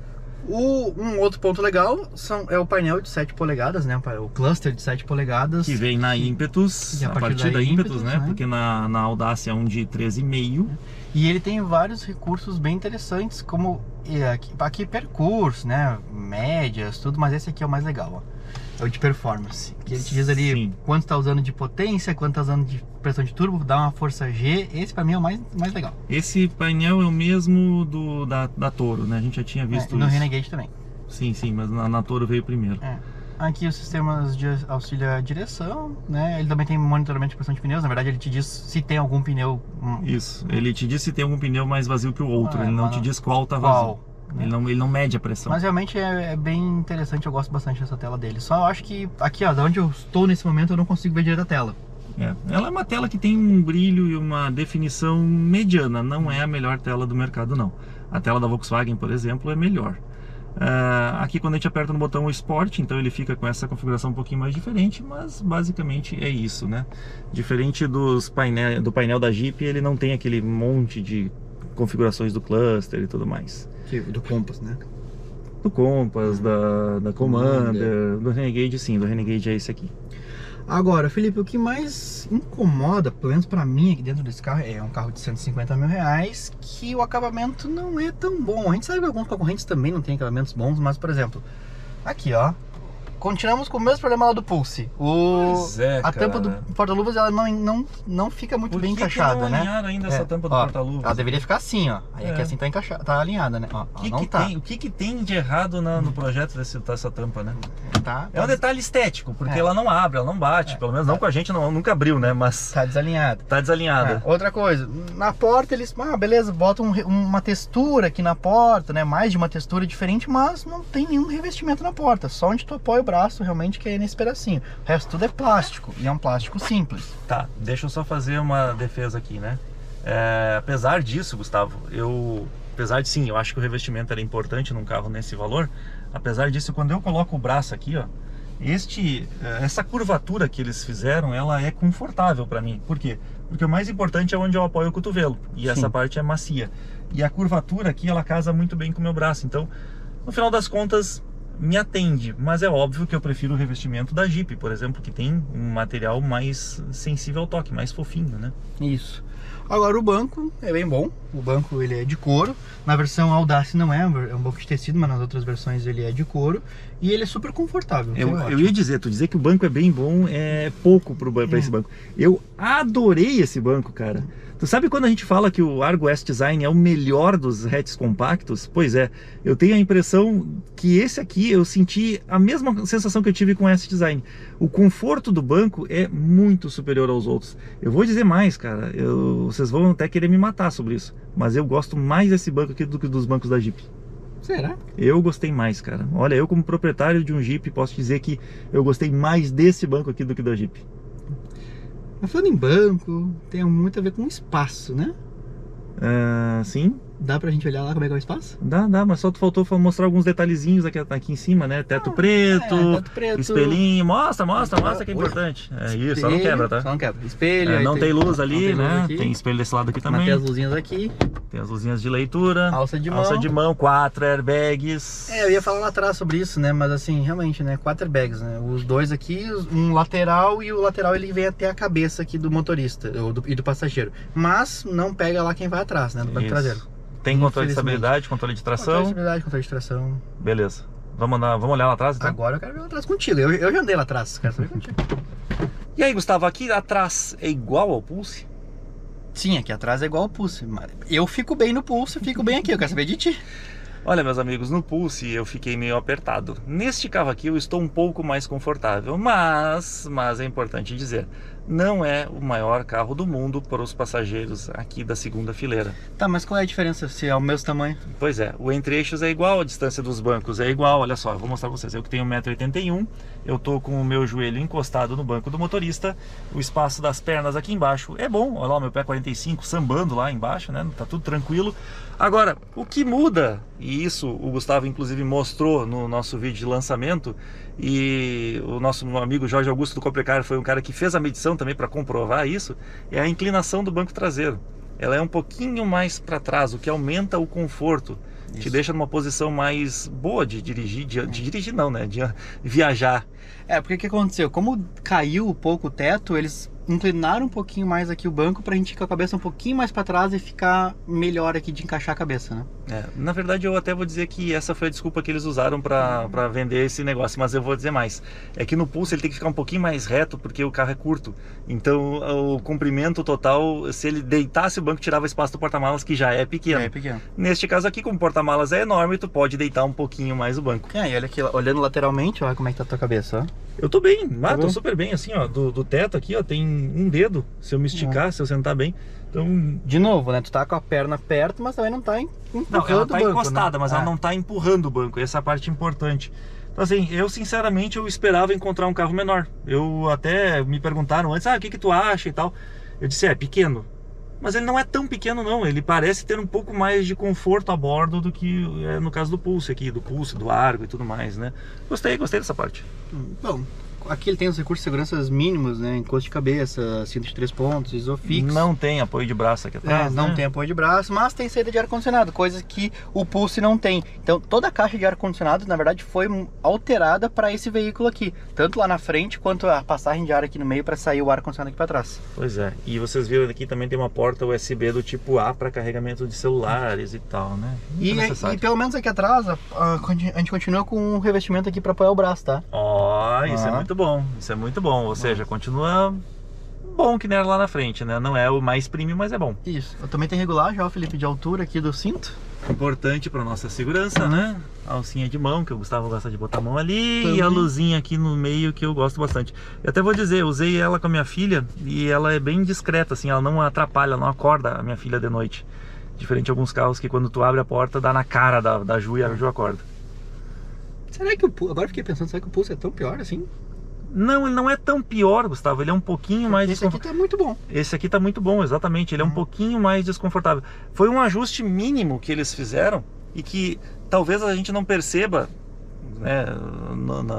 Um outro ponto legal é o painel de 7 polegadas, né? O cluster de 7 polegadas. Que vem na Impetus, a partir da Impetus, né? Porque na Audácia é um de 13,5. E ele tem vários recursos bem interessantes, como aqui percurso, né? Médias, tudo, mas esse aqui é o mais legal, ó. é o de performance. Que ele te diz ali Sim. quanto tá usando de potência, quanto tá usando de pressão de turbo, dá uma força G. Esse pra mim é o mais legal. Esse painel é o mesmo da Toro, né? A gente já tinha visto no isso. Renegade também. Sim, mas na Toro veio primeiro. Aqui os sistemas de auxílio à direção, né? Ele também tem monitoramento de pressão de pneus. Na verdade, ele te diz se tem algum pneu. Isso. Ele te diz se tem algum pneu mais vazio que o outro. Ele não te diz qual tá vazio. Ele não mede a pressão. Mas realmente é bem interessante, eu gosto bastante dessa tela dele. Só eu acho que aqui, ó, de onde eu estou nesse momento, eu não consigo ver direito a tela. Ela é uma tela que tem um brilho e uma definição mediana. Não é a melhor tela do mercado, não. A tela da Volkswagen, por exemplo, é melhor. Aqui quando a gente aperta no botão Sport, então ele fica com essa configuração um pouquinho mais diferente, mas basicamente é isso, né? Diferente do painel da Jeep, ele não tem aquele monte de configurações do cluster e tudo mais. Do Compass, né? Do Compass, da Commander, do Renegade, sim, do Renegade é esse aqui. Agora, Felipe, o que mais incomoda, pelo menos pra mim aqui dentro desse carro, é um carro de 150 mil reais, que o acabamento não é tão bom. A gente sabe que alguns concorrentes também não têm acabamentos bons, mas, por exemplo, aqui, ó, continuamos com o mesmo problema lá do Pulse. A tampa do porta-luvas, ela não fica muito bem encaixada, né? Ainda essa tampa do porta-luvas. Ela deveria ficar assim, ó. Aí aqui assim tá encaixada, tá alinhada, né? Ó, O que tem de errado no projeto dessa tampa, né? É um detalhe estético, porque ela não abre, ela não bate, pelo menos não com a gente, nunca abriu, né? Mas tá desalinhada. Tá desalinhada. Outra coisa, na porta eles, beleza, botam uma textura aqui na porta, né? Mais de uma textura diferente, mas não tem nenhum revestimento na porta, só onde tu apoia o braço, realmente, que é nesse pedacinho. O resto tudo é plástico, e é um plástico simples. Tá, deixa eu só fazer uma defesa aqui, né? Apesar disso, Gustavo, apesar de sim, eu acho que o revestimento era importante num carro nesse valor. Apesar disso, quando eu coloco o braço aqui, ó, essa curvatura que eles fizeram, ela é confortável para mim. Por quê? Porque o mais importante é onde eu apoio o cotovelo, e sim, essa parte é macia. E a curvatura aqui, ela casa muito bem com o meu braço. Então, no final das contas, me atende. Mas é óbvio que eu prefiro o revestimento da Jeep, por exemplo, que tem um material mais sensível ao toque, mais fofinho, né? Isso. Agora o banco é bem bom, o banco ele é de couro, na versão Audace não é um banco de tecido, mas nas outras versões ele é de couro e ele é super confortável. Eu ia dizer, tu dizer que o banco é bem bom é pouco para esse banco. Eu adorei esse banco, cara. Tu sabe quando a gente fala que o Argo S-Design é o melhor dos hatches compactos? Pois é, eu tenho a impressão que esse aqui eu senti a mesma sensação que eu tive com o S-Design. O conforto do banco é muito superior aos outros. Eu vou dizer mais, cara, vocês vão até querer me matar sobre isso, mas eu gosto mais desse banco aqui do que dos bancos da Jeep. Será? Eu gostei mais, cara. Olha, eu como proprietário de um Jeep posso dizer que eu gostei mais desse banco aqui do que da Jeep. Mas falando em banco, tem muito a ver com espaço, né? Sim. Dá pra gente olhar lá como é que é o espaço? Dá, mas só faltou mostrar alguns detalhezinhos aqui em cima, né? Teto preto, espelhinho, mostra que é importante. É isso, espelho, só não quebra, tá? Só não quebra. Espelho. Não tem luz ali, né? Tem espelho desse lado aqui também. Tem as luzinhas aqui. Tem as luzinhas de leitura. Alça de mão. 4 airbags. Eu ia falar lá atrás sobre isso, né? Mas assim, realmente, né? 4 airbags, né? Os dois aqui, um lateral, e o lateral ele vem até a cabeça aqui do motorista e do passageiro. Mas não pega lá quem vai atrás, né? No banco traseiro. Tem controle de estabilidade, controle de tração. Controle de tração. Beleza. Vamos olhar lá atrás, então? Agora eu quero ver lá atrás contigo. Eu já andei lá atrás, quero saber contigo. E aí, Gustavo, aqui atrás é igual ao Pulse? Sim, aqui atrás é igual ao Pulse. Eu fico bem no Pulse, fico bem aqui. Eu quero saber de ti. Olha, meus amigos, no Pulse eu fiquei meio apertado. Neste carro aqui eu estou um pouco mais confortável, mas é importante dizer, não é o maior carro do mundo para os passageiros aqui da segunda fileira. Tá, mas qual é a diferença se é o mesmo tamanho? Pois é, o entre-eixos é igual, a distância dos bancos é igual. Olha só, eu vou mostrar para vocês. Eu que tenho 1,81 m, eu tô com o meu joelho encostado no banco do motorista, o espaço das pernas aqui embaixo é bom. Olha lá, o meu pé 45 sambando lá embaixo, né? Tá tudo tranquilo. Agora, o que muda, e isso o Gustavo inclusive mostrou no nosso vídeo de lançamento, e o nosso amigo Jorge Augusto do Coprecar foi um cara que fez a medição também para comprovar isso, é a inclinação do banco traseiro. Ela é um pouquinho mais para trás, o que aumenta o conforto, te deixa numa posição mais boa de dirigir, de viajar. Porque o que aconteceu? Como caiu um pouco o teto, eles inclinar um pouquinho mais aqui o banco pra gente ir com a cabeça um pouquinho mais pra trás e ficar melhor aqui de encaixar a cabeça, né? Na verdade, eu até vou dizer que essa foi a desculpa que eles usaram para vender esse negócio, mas eu vou dizer mais. É que no Pulse ele tem que ficar um pouquinho mais reto, porque o carro é curto. Então, o comprimento total, se ele deitasse o banco, tirava espaço do porta-malas, que já é pequeno. É pequeno. Neste caso aqui, como o porta-malas é enorme, tu pode deitar um pouquinho mais o banco. E olha aqui, olhando lateralmente, olha como é que tá a tua cabeça, ó. Eu tô bem, tô bom? super bem, assim, ó, do teto aqui, ó, tem um dedo, se eu me esticar, se eu sentar bem. Então, de novo, né? Tu tá com a perna perto, mas também não tá empurrando não, ela tá o banco, encostada, né? mas ela não tá empurrando o banco, essa é a parte importante. Então assim, eu sinceramente eu esperava encontrar um carro menor. Eu até me perguntaram antes, o que tu acha e tal. Eu disse, é pequeno. Mas ele não é tão pequeno não, ele parece ter um pouco mais de conforto a bordo do que é no caso do Pulse aqui, do Argo e tudo mais, né? Gostei dessa parte. Bom, aqui ele tem os recursos de segurança mínimos, né? Encosto de cabeça, cinto de 3 pontos, isofix. Não tem apoio de braço aqui atrás, não né? tem apoio de braço, mas tem saída de ar-condicionado, coisa que o Pulse não tem. Então toda a caixa de ar-condicionado, na verdade, foi alterada para esse veículo aqui. Tanto lá na frente, quanto a passagem de ar aqui no meio para sair o ar-condicionado aqui para trás. Pois é, e vocês viram aqui também tem uma porta USB do tipo A para carregamento de celulares e tal, né? E pelo menos aqui atrás, a gente continua com um revestimento aqui para apoiar o braço, tá? Isso é muito bom, isso é muito bom, ou seja, continua bom que nem era lá na frente, né? Não é o mais premium, mas é bom. Isso, eu também tenho regulagem, ó, Felipe, de altura aqui do cinto. Importante para nossa segurança, né? A alcinha de mão, que o Gustavo gosta de botar a mão ali, também. E a luzinha aqui no meio, que eu gosto bastante. Eu até vou dizer, eu usei ela com a minha filha e ela é bem discreta, assim, ela não atrapalha, não acorda a minha filha de noite. Diferente de alguns carros que quando tu abre a porta, dá na cara da Ju e a Ju acorda. Será que o Pulse, agora eu fiquei pensando, será que o Pulse é tão pior assim? Não, ele não é tão pior, Gustavo, ele é um pouquinho mais Esse aqui tá muito bom. Esse aqui tá muito bom, exatamente, ele é um pouquinho mais desconfortável. Foi um ajuste mínimo que eles fizeram e que talvez a gente não perceba, né,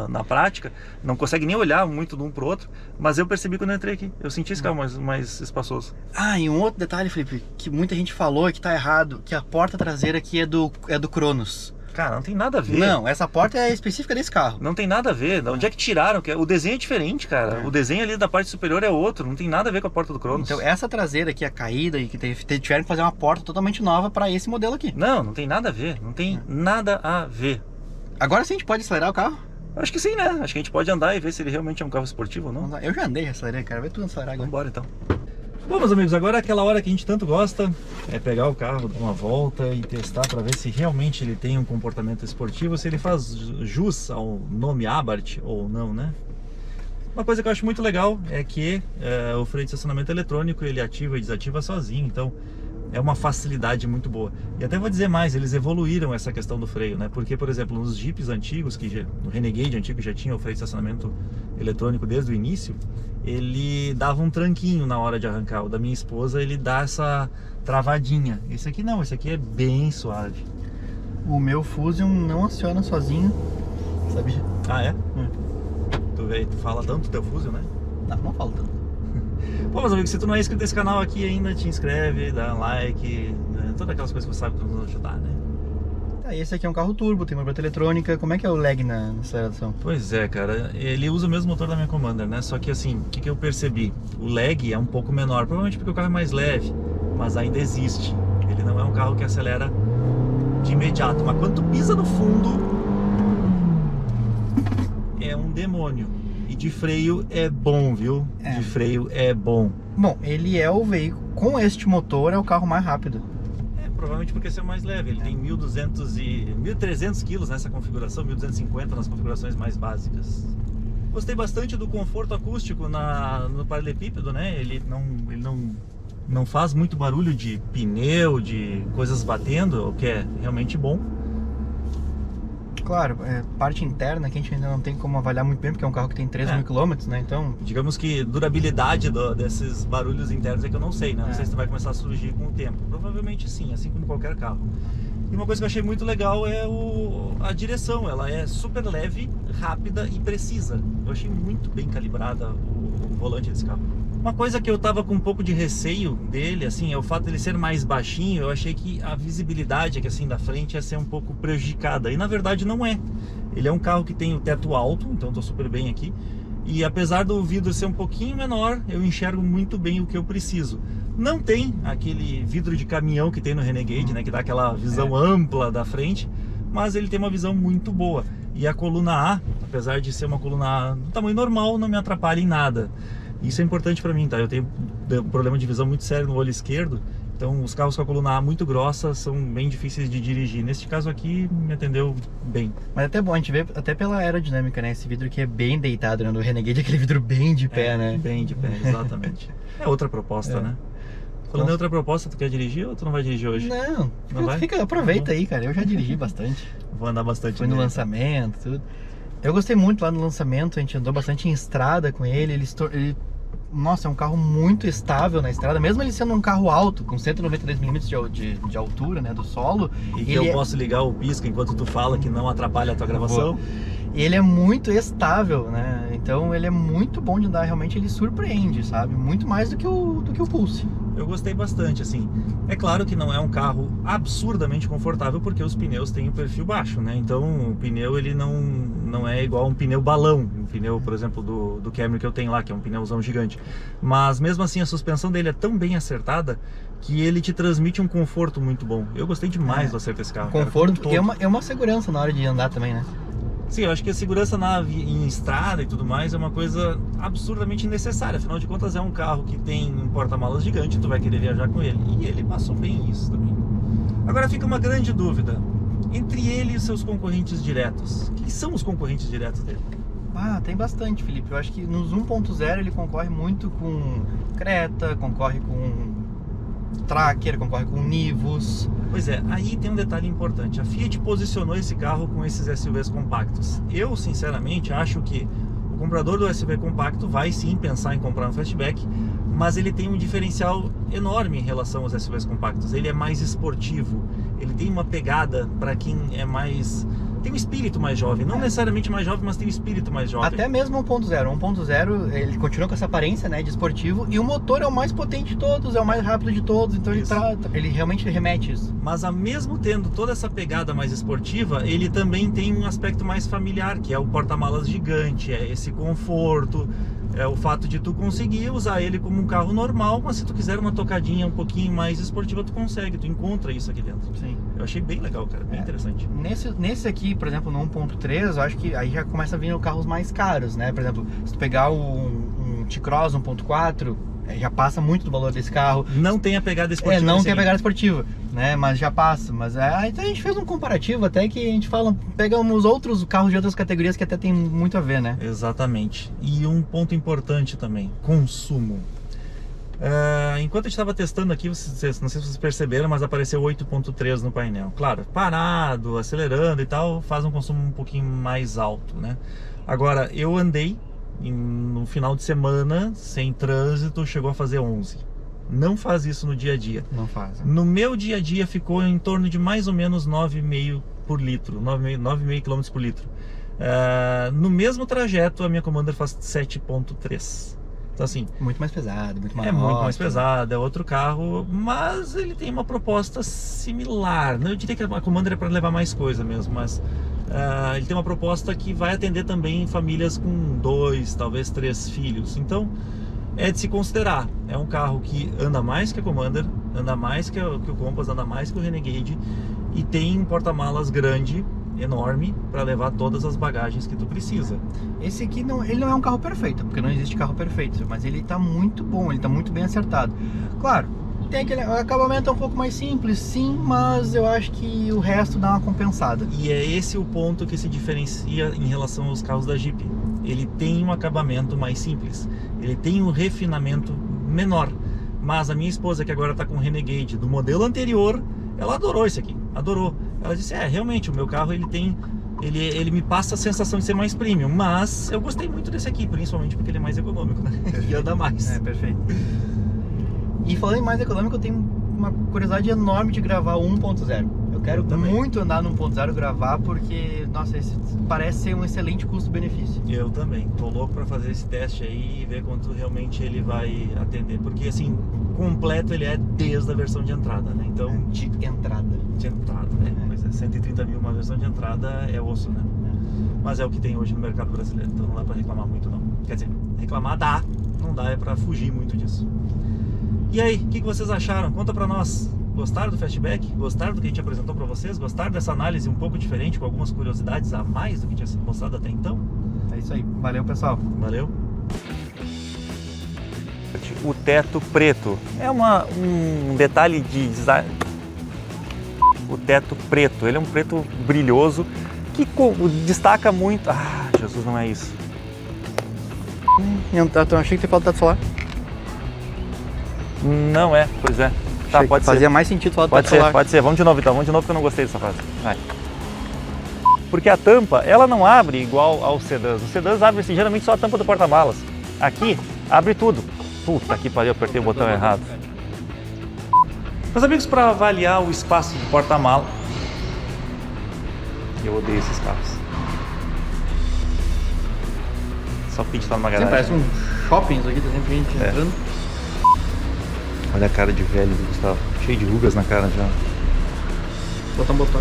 na prática, não consegue nem olhar muito de um pro outro, mas eu percebi quando eu entrei aqui, eu senti esse carro mais espaçoso. E um outro detalhe, Felipe, que muita gente falou e que tá errado, que a porta traseira aqui é do Cronos. Cara, não tem nada a ver. Não, essa porta é específica desse carro. Não tem nada a ver. Onde é que tiraram? O desenho é diferente, cara. O desenho ali da parte superior é outro. Não tem nada a ver com a porta do Cronos. Então essa traseira aqui, a caída, e que tiveram que fazer uma porta totalmente nova para esse modelo aqui. Não tem nada a ver. Não tem nada a ver. Agora sim a gente pode acelerar o carro? Acho que sim, né? Acho que a gente pode andar e ver se ele realmente é um carro esportivo ou não. Eu já andei, acelerei, cara. Vai tudo acelerar agora. Vambora então. Bom, meus amigos, agora é aquela hora que a gente tanto gosta, é pegar o carro, dar uma volta e testar para ver se realmente ele tem um comportamento esportivo, se ele faz jus ao nome Abarth ou não, né? Uma coisa que eu acho muito legal é que o freio de estacionamento eletrônico, ele ativa e desativa sozinho, então é uma facilidade muito boa. E até vou dizer mais, eles evoluíram essa questão do freio, né? Porque, por exemplo, nos Jeeps antigos, no Renegade antigo já tinha o freio de estacionamento eletrônico desde o início, ele dava um tranquinho na hora de arrancar. O da minha esposa, ele dá essa travadinha. Esse aqui não, esse aqui é bem suave. O meu Fusion não aciona sozinho, sabia? Ah, é? Tu fala tanto do teu Fusion, né? Não falo tanto. Bom, meus amigos, se tu não é inscrito nesse canal aqui ainda, te inscreve, dá um like, né? Todas aquelas coisas que você sabe que nos ajudar, né? Esse aqui é um carro turbo, tem uma brota eletrônica. Como é que é o lag na aceleração? Pois é, cara, ele usa o mesmo motor da minha Commander, né? Só que assim, o que eu percebi? O lag é um pouco menor, provavelmente porque o carro é mais leve, mas ainda existe. Ele não é um carro que acelera de imediato, mas quando tu pisa no fundo, é um demônio. E de freio é bom, viu? De freio é bom. Bom, ele é o veículo, com este motor, é o carro mais rápido. Provavelmente porque esse é o mais leve, ele tem 1.300 quilos nessa configuração, 1.250 nas configurações mais básicas. Gostei bastante do conforto acústico no paralelepípedo, né? Ele não faz muito barulho de pneu, de coisas batendo, o que é realmente bom. Claro, parte interna que a gente ainda não tem como avaliar muito bem, porque é um carro que tem 13.000 km, né? Então, digamos que durabilidade desses barulhos internos é que eu não sei, né? Não sei se vai começar a surgir com o tempo. Provavelmente sim, assim como qualquer carro. E uma coisa que eu achei muito legal é a direção. Ela é super leve, rápida e precisa. Eu achei muito bem calibrada o volante desse carro. Uma coisa que eu tava com um pouco de receio dele, assim, é o fato dele ser mais baixinho. Eu achei que a visibilidade aqui assim da frente ia ser um pouco prejudicada, e na verdade não é. Ele é um carro que tem o teto alto, então tô super bem aqui. E apesar do vidro ser um pouquinho menor, eu enxergo muito bem o que eu preciso. Não tem aquele vidro de caminhão que tem no Renegade, né, que dá aquela visão ampla da frente, mas ele tem uma visão muito boa. E a coluna A, apesar de ser uma coluna A do tamanho normal, não me atrapalha em nada. Isso é importante para mim, tá? Eu tenho um problema de visão muito sério no olho esquerdo, então os carros com a coluna A muito grossa são bem difíceis de dirigir. Neste caso aqui, me atendeu bem. Mas é até bom, a gente vê até pela aerodinâmica, né? Esse vidro aqui é bem deitado, né? No Renegade é aquele vidro bem de pé, né? Bem de pé, exatamente. É outra proposta, né? Falando em outra proposta, tu quer dirigir ou tu não vai dirigir hoje? Não, Não vai? aproveita aí, cara. Eu já dirigi bastante. Vou andar bastante. Foi no nele. lançamento, tudo. Eu gostei muito lá no lançamento, a gente andou bastante em estrada com ele. Nossa, é um carro muito estável na estrada, mesmo ele sendo um carro alto, com 192mm de altura, né, do solo. E que eu posso ligar o pisca enquanto tu fala, que não atrapalha a tua gravação. Ele é muito estável, né? Então ele é muito bom de andar, realmente ele surpreende, sabe? Muito mais do que o Pulse. Eu gostei bastante, assim. É claro que não é um carro absurdamente confortável, porque os pneus têm um perfil baixo, né? Então o pneu ele não é igual a um pneu balão, um pneu, por exemplo, do Camry que eu tenho lá, que é um pneuzão gigante. Mas mesmo assim a suspensão dele é tão bem acertada que ele te transmite um conforto muito bom. Eu gostei demais do acerto desse carro. Conforto, e é uma segurança na hora de andar também, né? Sim, eu acho que a segurança em estrada e tudo mais é uma coisa absurdamente necessária. Afinal de contas, é um carro que tem um porta-malas gigante, tu vai querer viajar com ele. E ele passou bem isso também. Agora fica uma grande dúvida. Entre ele e os seus concorrentes diretos. Quem são os concorrentes diretos dele? Ah, tem bastante, Felipe. Eu acho que nos 1.0 ele concorre muito com Creta, concorre com Tracker, concorre com Nivus. Pois é, aí tem um detalhe importante. A Fiat posicionou esse carro com esses SUVs compactos. Eu, sinceramente, acho que o comprador do SUV compacto vai sim pensar em comprar um Fastback, mas ele tem um diferencial enorme em relação aos SUVs compactos. Ele é mais esportivo, ele tem uma pegada para quem é mais... tem um espírito mais jovem, não necessariamente mais jovem, mas tem um espírito mais jovem. Até mesmo 1.0. 1.0 ele continua com essa aparência, né, de esportivo, e o motor é o mais potente de todos, é o mais rápido de todos, então ele realmente remete isso. Mas mesmo tendo toda essa pegada mais esportiva, ele também tem um aspecto mais familiar, que é o porta-malas gigante, é esse conforto, é o fato de tu conseguir usar ele como um carro normal, mas se tu quiser uma tocadinha um pouquinho mais esportiva, tu consegue, tu encontra isso aqui dentro. Sim. Eu achei bem legal, cara, bem interessante. Nesse aqui, por exemplo, no 1.3, eu acho que aí já começa a vir carros mais caros, né? Por exemplo, se tu pegar um T-Cross 1.4, já passa muito do valor desse carro. Não tem a pegada esportiva. Não tem a pegada esportiva, né? Mas já passa. Mas então a gente fez um comparativo até que a gente fala, pegamos outros carros de outras categorias que até tem muito a ver, né? Exatamente. E um ponto importante também, consumo. Enquanto a gente estava testando aqui, não sei se vocês perceberam, mas apareceu 8.3 no painel. Claro, parado, acelerando e tal, faz um consumo um pouquinho mais alto, né? Agora, eu andei no final de semana, sem trânsito, chegou a fazer 11. Não faz isso no dia a dia. Não faz. No meu dia a dia ficou em torno de mais ou menos 9,5 por litro, 9,5 km por litro. No mesmo trajeto, a minha Commander faz 7,3. Então assim... muito mais pesado, muito mais... É muito mais pesado, é outro carro, mas ele tem uma proposta similar. Eu diria que a Commander é para levar mais coisa mesmo, mas ele tem uma proposta que vai atender também famílias com 2, talvez 3 filhos. Então é de se considerar. É um carro que anda mais que a Commander, anda mais que o Compass, anda mais que o Renegade e tem um porta-malas grande, enorme, para levar todas as bagagens que tu precisa. Esse aqui ele não é um carro perfeito, porque não existe carro perfeito, mas ele tá muito bom, ele tá muito bem acertado. Claro, tem aquele acabamento é um pouco mais simples, sim, mas eu acho que o resto dá uma compensada. E é esse o ponto que se diferencia em relação aos carros da Jeep. Ele tem um acabamento mais simples, ele tem um refinamento menor. Mas a minha esposa, que agora está com o Renegade do modelo anterior, ela adorou esse aqui, adorou. Ela disse, realmente, o meu carro ele me passa a sensação de ser mais premium, mas eu gostei muito desse aqui, principalmente porque ele é mais econômico, né? E anda mais. Perfeito. E falando em mais econômico, eu tenho uma curiosidade enorme de gravar o 1.0. Eu quero muito andar no 1.0 gravar, porque, nossa, esse parece ser um excelente custo-benefício. Eu também. Tô louco pra fazer esse teste aí e ver quanto realmente ele vai atender. Porque, assim, completo ele é desde a versão de entrada, né? Então... De entrada. De entrada, né? Pois é, 130 mil uma versão de entrada é osso, né? Mas é o que tem hoje no mercado brasileiro, então não dá pra reclamar muito, não. Quer dizer, reclamar dá, não dá é pra fugir muito disso. E aí, o que vocês acharam? Conta pra nós. Gostaram do Fastback? Gostaram do que a gente apresentou pra vocês? Gostaram dessa análise um pouco diferente, com algumas curiosidades a mais do que tinha sido mostrado até então? É isso aí. Valeu, pessoal. Valeu. O teto preto é um detalhe de design. O teto preto, ele é um preto brilhoso que destaca muito. Ah, Jesus, não é isso. Eu achei que você falou do teto solar. Não é, pois é. Tá, pode ser. Fazia mais sentido falar do Pode teto ser, solar. pode ser. Vamos de novo então, que eu não gostei dessa frase. Vai. Porque a tampa, ela não abre igual aos sedãs. Os sedãs abrem geralmente só a tampa do porta-malas. Aqui, abre tudo. Puta que pariu, apertei o botão errado. Meus amigos, para avaliar o espaço do porta-mala, eu odeio esses carros. Só pinte tá numa garagem. Parece um shopping isso aqui, tá sempre gente entrando. Olha a cara de velho do Gustavo, cheio de rugas na cara já. Botar um botão.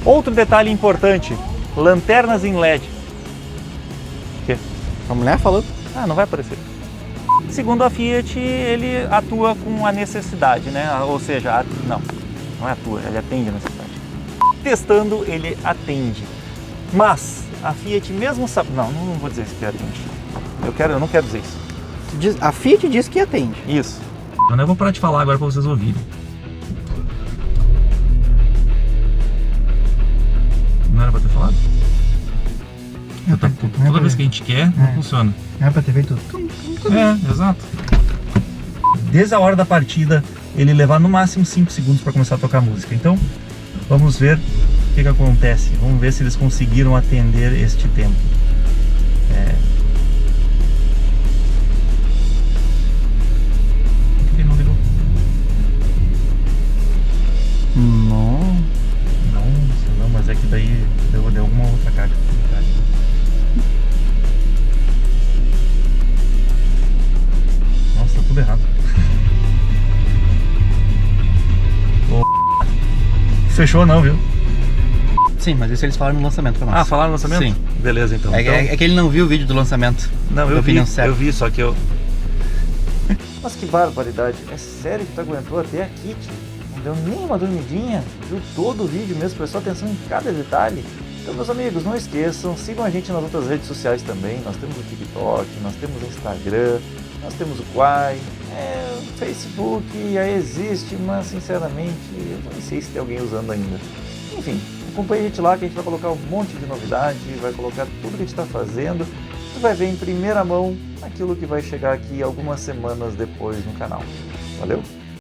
Outro detalhe importante, lanternas em LED. O quê? A mulher falou. Ah, não vai aparecer. Segundo a Fiat, ele atua com a necessidade, né? Ou seja, não é atua, ele atende a necessidade. Testando, ele atende. Mas a Fiat mesmo sabe... Não vou dizer isso que atende. Eu não quero dizer isso. A Fiat diz que atende. Isso. Eu não vou parar de falar agora para vocês ouvirem. Não era para ter falado? Toda vez que a gente quer, não funciona. Era pra ter feito tudo. É, exato. Desde a hora da partida, ele levar no máximo 5 segundos para começar a tocar música. Então, vamos ver o que acontece. Vamos ver se eles conseguiram atender este tempo. Por que ele não ligou? Não, mas é que daí deu alguma outra carga. Nossa, tá tudo errado. Fechou não, viu? Sim, mas isso eles falaram no lançamento pra nós. Ah, falaram no lançamento? Sim. Beleza, então. É que ele não viu o vídeo do lançamento. Não, eu vi, só que eu... Mas que barbaridade. É sério que tu aguentou até aqui, tio? Não deu nenhuma dormidinha? Viu todo o vídeo mesmo, prestou atenção em cada detalhe? Então, meus amigos, não esqueçam, sigam a gente nas outras redes sociais também. Nós temos o TikTok, nós temos o Instagram, nós temos o Quai, o Facebook já existe, mas sinceramente eu não sei se tem alguém usando ainda. Enfim, acompanhe a gente lá que a gente vai colocar um monte de novidade, vai colocar tudo que a gente está fazendo. Tu vai ver em primeira mão aquilo que vai chegar aqui algumas semanas depois no canal. Valeu?